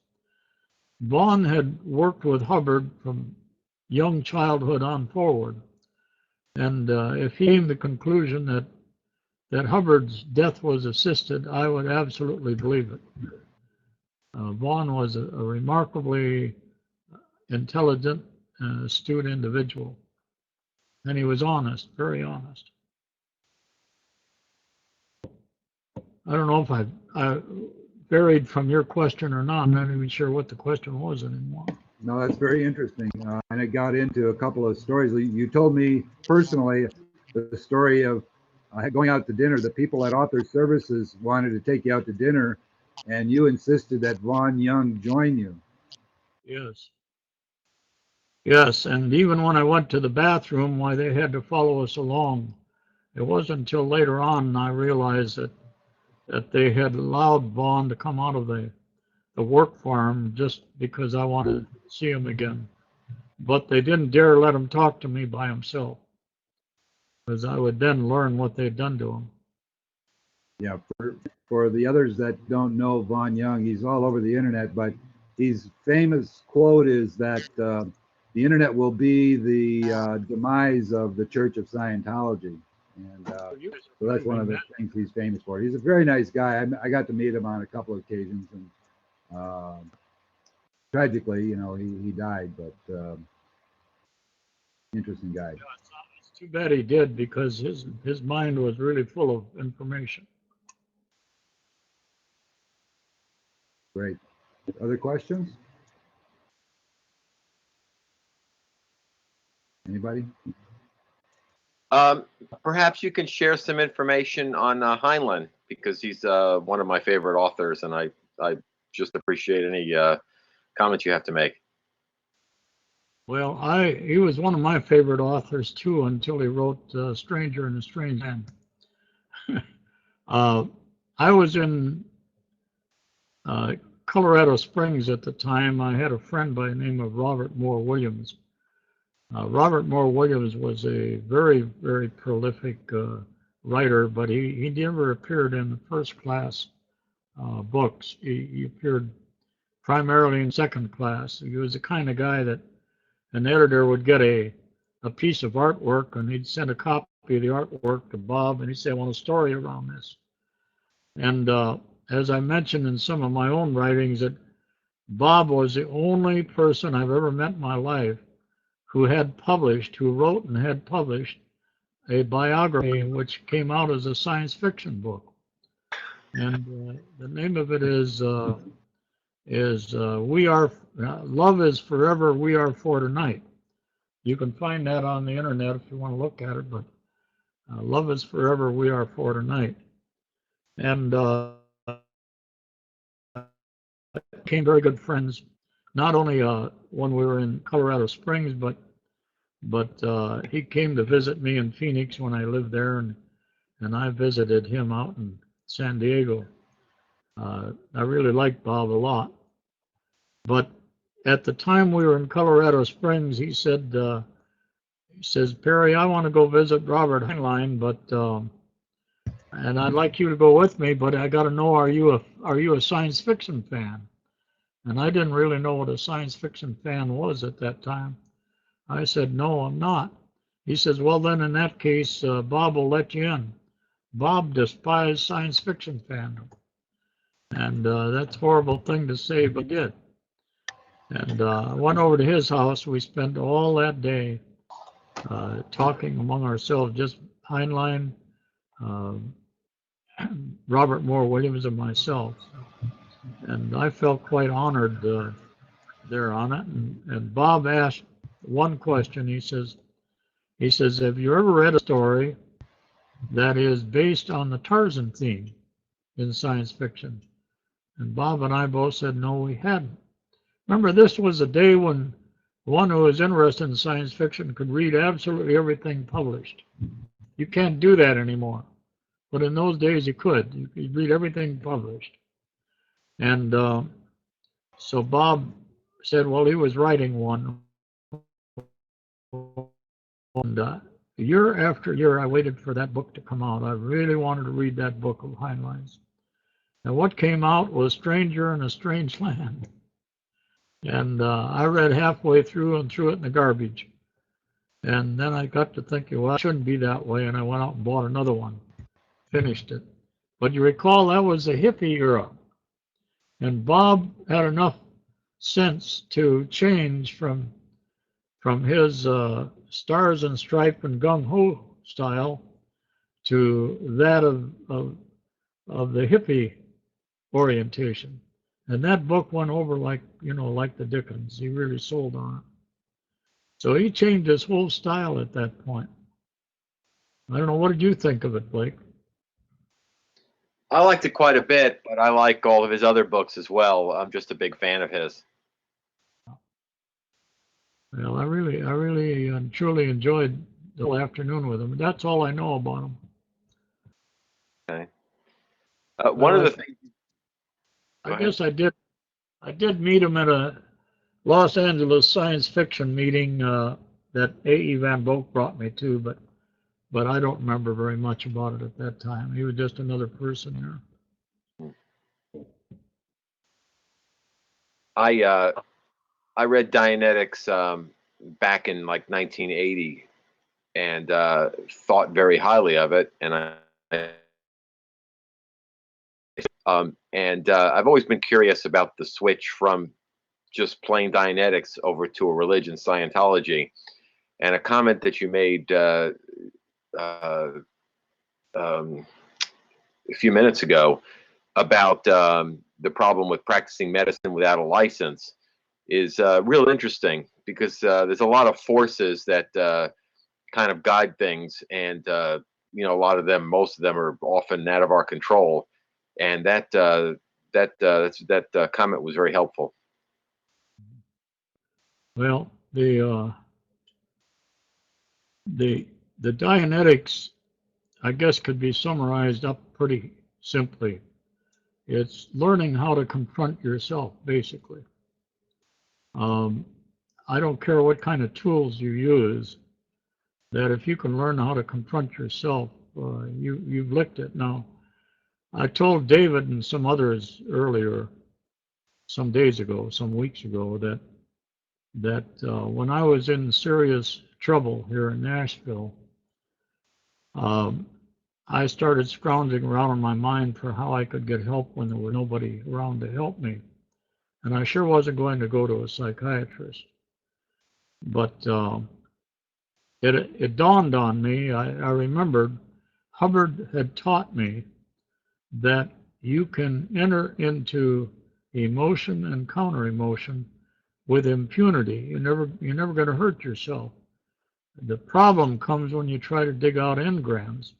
Vaughn had worked with Hubbard from young childhood on forward. And if he came to the conclusion that Hubbard's death was assisted, I would absolutely believe it. Vaughn was a remarkably intelligent and astute individual. And he was honest, very honest. I don't know if I varied from your question or not. I'm not even sure what the question was anymore. No, that's very interesting. And it got into a couple of stories. You told me personally the story of going out to dinner. The people at Author Services wanted to take you out to dinner, and you insisted that Vaughn Young join you. Yes. Yes, and even when I went to the bathroom, why they had to follow us along. It wasn't until later on I realized that they had allowed Vaughn to come out of the work farm just because I wanted to see him again. But they didn't dare let him talk to me by himself, because I would then learn what they'd done to him. Yeah, for the others that don't know Vaughn Young, he's all over the internet, but his famous quote is that the internet will be the demise of the Church of Scientology. And so that's one of the things he's famous for. He's a very nice guy. I got to meet him on a couple of occasions, and tragically, he died, but interesting guy. Yeah, it's too bad he did, because his mind was really full of information. Great. Other questions? Anybody? Perhaps you can share some information on Heinlein, because he's one of my favorite authors, and I just appreciate any comments you have to make. Well, he was one of my favorite authors too, until he wrote Stranger in a Strange Land. I was in Colorado Springs at the time. I had a friend by the name of Robert Moore Williams. Robert Moore Williams was a very, very prolific writer, but he never appeared in the first class books. He appeared primarily in second class. He was the kind of guy that an editor would get a piece of artwork, and he'd send a copy of the artwork to Bob, and he'd say, I want a story around this. And as I mentioned in some of my own writings, that Bob was the only person I've ever met in my life who wrote and had published a biography which came out as a science fiction book. And the name of it is We Are, Love is Forever, We Are For Tonight. You can find that on the internet if you want to look at it, but Love is Forever, We Are For Tonight. And became very good friends, not only when we were in Colorado Springs, but he came to visit me in Phoenix when I lived there, and I visited him out in San Diego. I really liked Bob a lot. But at the time we were in Colorado Springs, he says, Perry, I want to go visit Robert Heinlein, and I'd like you to go with me, but I got to know, are you a science fiction fan? And I didn't really know what a science fiction fan was at that time. I said, no, I'm not. He says, well, then in that case, Bob will let you in. Bob despised science fiction fandom. And that's a horrible thing to say, but he did. And I went over to his house. We spent all that day talking among ourselves, just Heinlein, Robert Moore Williams, and myself. And I felt quite honored there on it, and Bob asked one question. He says, have you ever read a story that is based on the Tarzan theme in science fiction? And Bob and I both said, no, we hadn't. Remember, this was a day when one who was interested in science fiction could read absolutely everything published. You can't do that anymore. But in those days, you could. You could read everything published. And so Bob said, well, he was writing one. And year after year, I waited for that book to come out. I really wanted to read that book of Heinlein's. And what came out was Stranger in a Strange Land. And I read halfway through and threw it in the garbage. And then I got to thinking, well, it shouldn't be that way. And I went out and bought another one, finished it. But you recall that was the hippie era. And Bob had enough sense to change from his stars and stripe and gung-ho style to that of the hippie orientation. And that book went over like the Dickens. He really sold on it. So he changed his whole style at that point. I don't know, what did you think of it, Blake? I liked it quite a bit, but I like all of his other books as well. I'm just a big fan of his. Well, I really and truly enjoyed the whole afternoon with him. That's all I know about him. Okay. One of the things. I guess I did meet him at a Los Angeles science fiction meeting that A.E. Van Vogt brought me to, but I don't remember very much about it at that time. He was just another person there. I read Dianetics back in like 1980 and thought very highly of it, and I've always been curious about the switch from just plain Dianetics over to a religion, Scientology. And a comment that you made a few minutes ago about the problem with practicing medicine without a license is real interesting, because there's a lot of forces that kind of guide things, and a lot of them, most of them, are often out of our control. And that comment was very helpful. Well, the Dianetics, I guess, could be summarized up pretty simply. It's learning how to confront yourself, basically. I don't care what kind of tools you use, that if you can learn how to confront yourself, you've licked it. Now, I told David and some others earlier, some days ago, some weeks ago, that when I was in serious trouble here in Nashville, I started scrounging around in my mind for how I could get help when there was nobody around to help me. And I sure wasn't going to go to a psychiatrist. But it dawned on me, I remembered Hubbard had taught me that you can enter into emotion and counter emotion with impunity. You're never going to hurt yourself. The problem comes when you try to dig out engrams.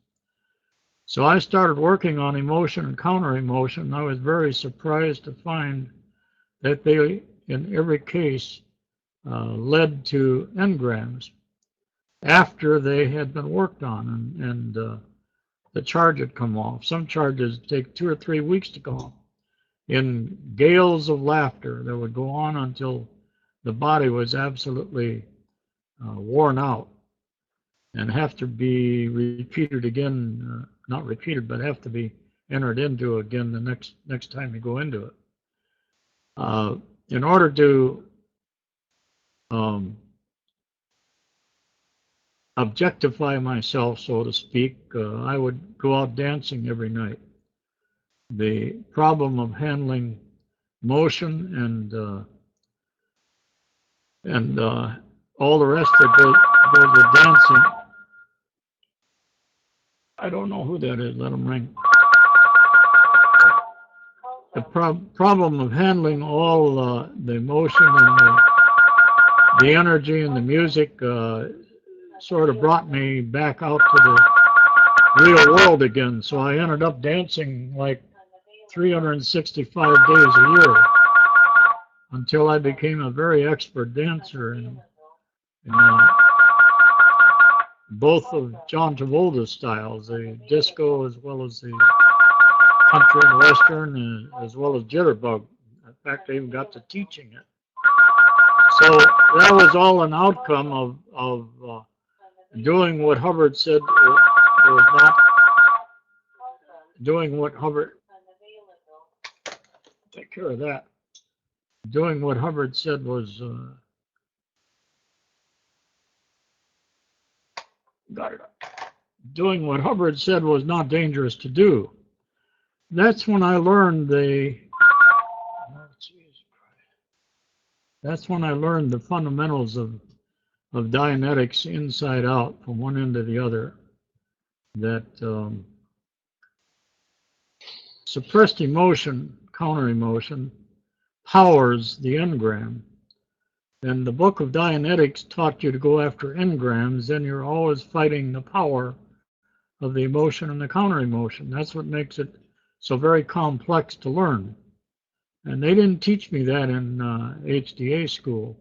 So I started working on emotion and counter emotion. I was very surprised to find that they, in every case, led to engrams after they had been worked on, and the charge had come off. Some charges take 2 or 3 weeks to come off in gales of laughter that would go on until the body was absolutely worn out and have to be repeated again, not repeated, but have to be entered into again the next time you go into it. In order to objectify myself, so to speak, I would go out dancing every night. The problem of handling motion and all the rest that goes with dancing. I don't know who that is. Let them ring. problem of handling all the emotion and the energy and the music sort of brought me back out to the real world again. So I ended up dancing like 365 days a year until I became a very expert dancer in both of John Travolta's styles, the disco as well as the country and western, as well as jitterbug. In fact, I even got to teaching it. So that was all an outcome of doing what Hubbard said was not doing what Hubbard. Take care of that. Doing what Hubbard said was got it. Doing what Hubbard said was not dangerous to do. That's when I learned that's when I learned the fundamentals of Dianetics inside out, from one end to the other. That suppressed emotion, counter emotion, powers the engram. And the book of Dianetics taught you to go after engrams, then you're always fighting the power of the emotion and the counter emotion. That's what makes it so very complex to learn. And they didn't teach me that in HDA school.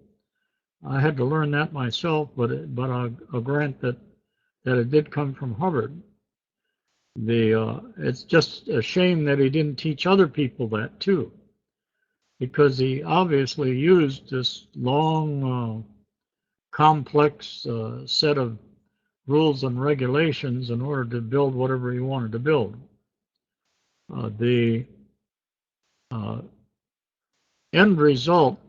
I had to learn that myself, but I'll grant that it did come from Hubbard. It's just a shame that he didn't teach other people that too, because he obviously used this long, complex set of rules and regulations in order to build whatever he wanted to build. The end result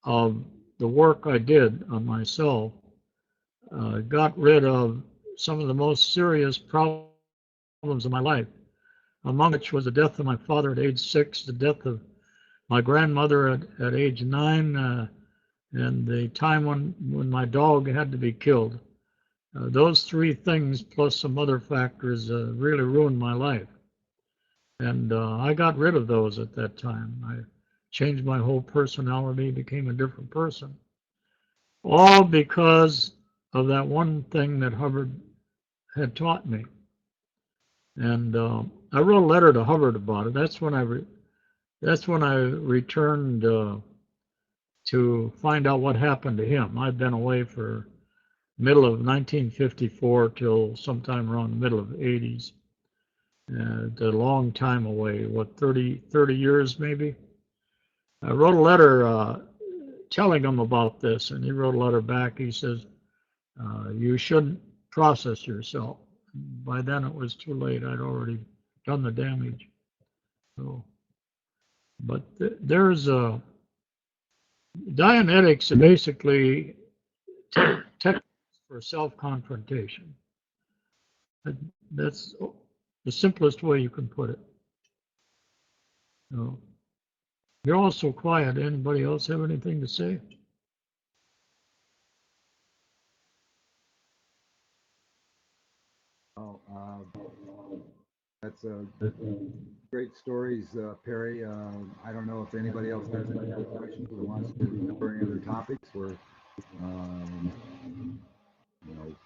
of the work I did on myself got rid of some of the most serious problems of my life, among which was the death of my father at age 6, the death of my grandmother at age 9, and the time when my dog had to be killed. Those three things, plus some other factors, really ruined my life. And I got rid of those at that time. I changed my whole personality, became a different person. All because of that one thing that Hubbard had taught me. And I wrote a letter to Hubbard about it. That's when I returned to find out what happened to him. I'd been away for middle of 1954 till sometime around the middle of the 80s. A long time away, what, 30 years maybe? I wrote a letter telling him about this, and he wrote a letter back. He says, you shouldn't process yourself. By then it was too late. I'd already done the damage. So, but there's Dianetics basically techniques for self-confrontation. That's the simplest way you can put it. So, you're all so quiet. Anybody else have anything to say? Oh, that's great stories, Perry. I don't know if anybody else has any other questions or wants to cover any other topics. We're, you know,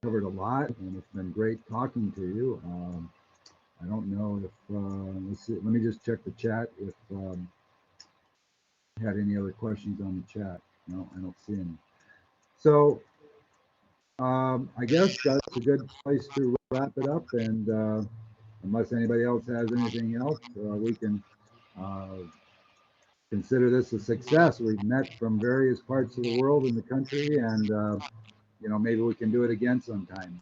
covered a lot, and it's been great talking to you. I don't know if let's see. Let me just check the chat if had any other questions on the chat. No, I don't see any. So I guess that's a good place to wrap it up. And unless anybody else has anything else, we can consider this a success. We've met from various parts of the world in the country, and you know, maybe we can do it again sometime.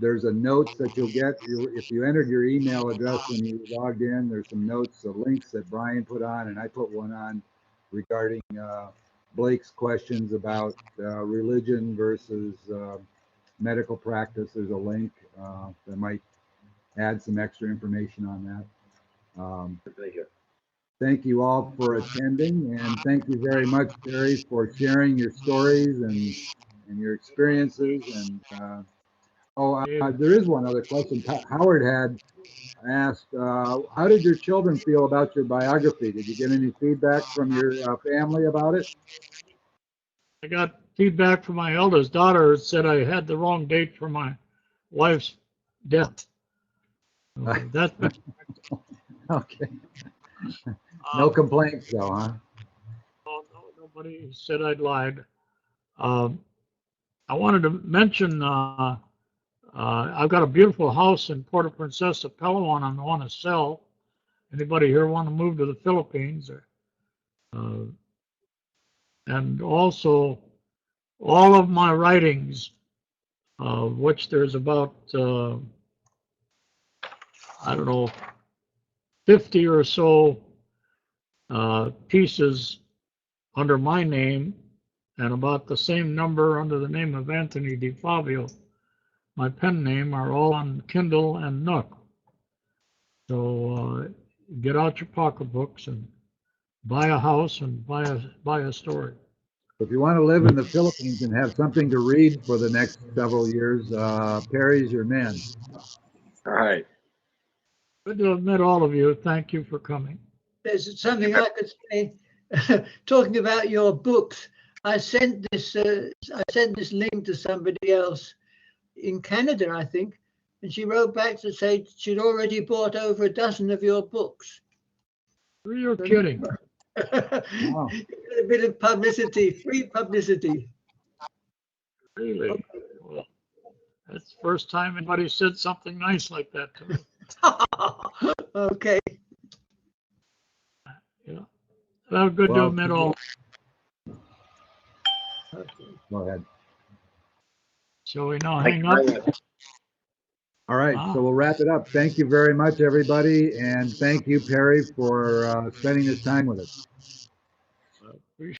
There's a notes that you'll get if you entered your email address when you logged in. There's some notes, links that Brian put on, and I put one on regarding Blake's questions about religion versus medical practice. There's a link that might add some extra information on that. Thank you all for attending, and thank you very much, Perry, for sharing your stories and your experiences. And there is one other question. Howard had asked, how did your children feel about your biography? Did you get any feedback from your family about it? I got feedback from my eldest daughter. It said I had the wrong date for my wife's death. So that's been, Okay. No complaints though, huh? nobody said I'd lied. I wanted to mention I've got a beautiful house in Puerto Princesa, Palawan. I want to sell. Anybody here want to move to the Philippines? And also, all of my writings, which there's about, I don't know, 50 or so pieces under my name, and about the same number under the name of Anthony DeFabio, my pen name, are all on Kindle and Nook. So get out your pocketbooks and buy a house and buy a story. If you want to live in the Philippines and have something to read for the next several years, Perry's your man. All right. Good to have met all of you. Thank you for coming. There's something I could say. Talking about your books, I sent this link to somebody else in Canada, I think, and she wrote back to say she'd already bought over a dozen of your books. You're kidding. Wow. A bit of publicity, free publicity. Really? Well, that's the first time anybody said something nice like that to me. Okay. Yeah. Well, good to have met all. Go ahead. Shall we now Thank hang you up? very much. All right, so we'll wrap it up. Thank you very much, everybody, and thank you, Perry, for spending this time with us.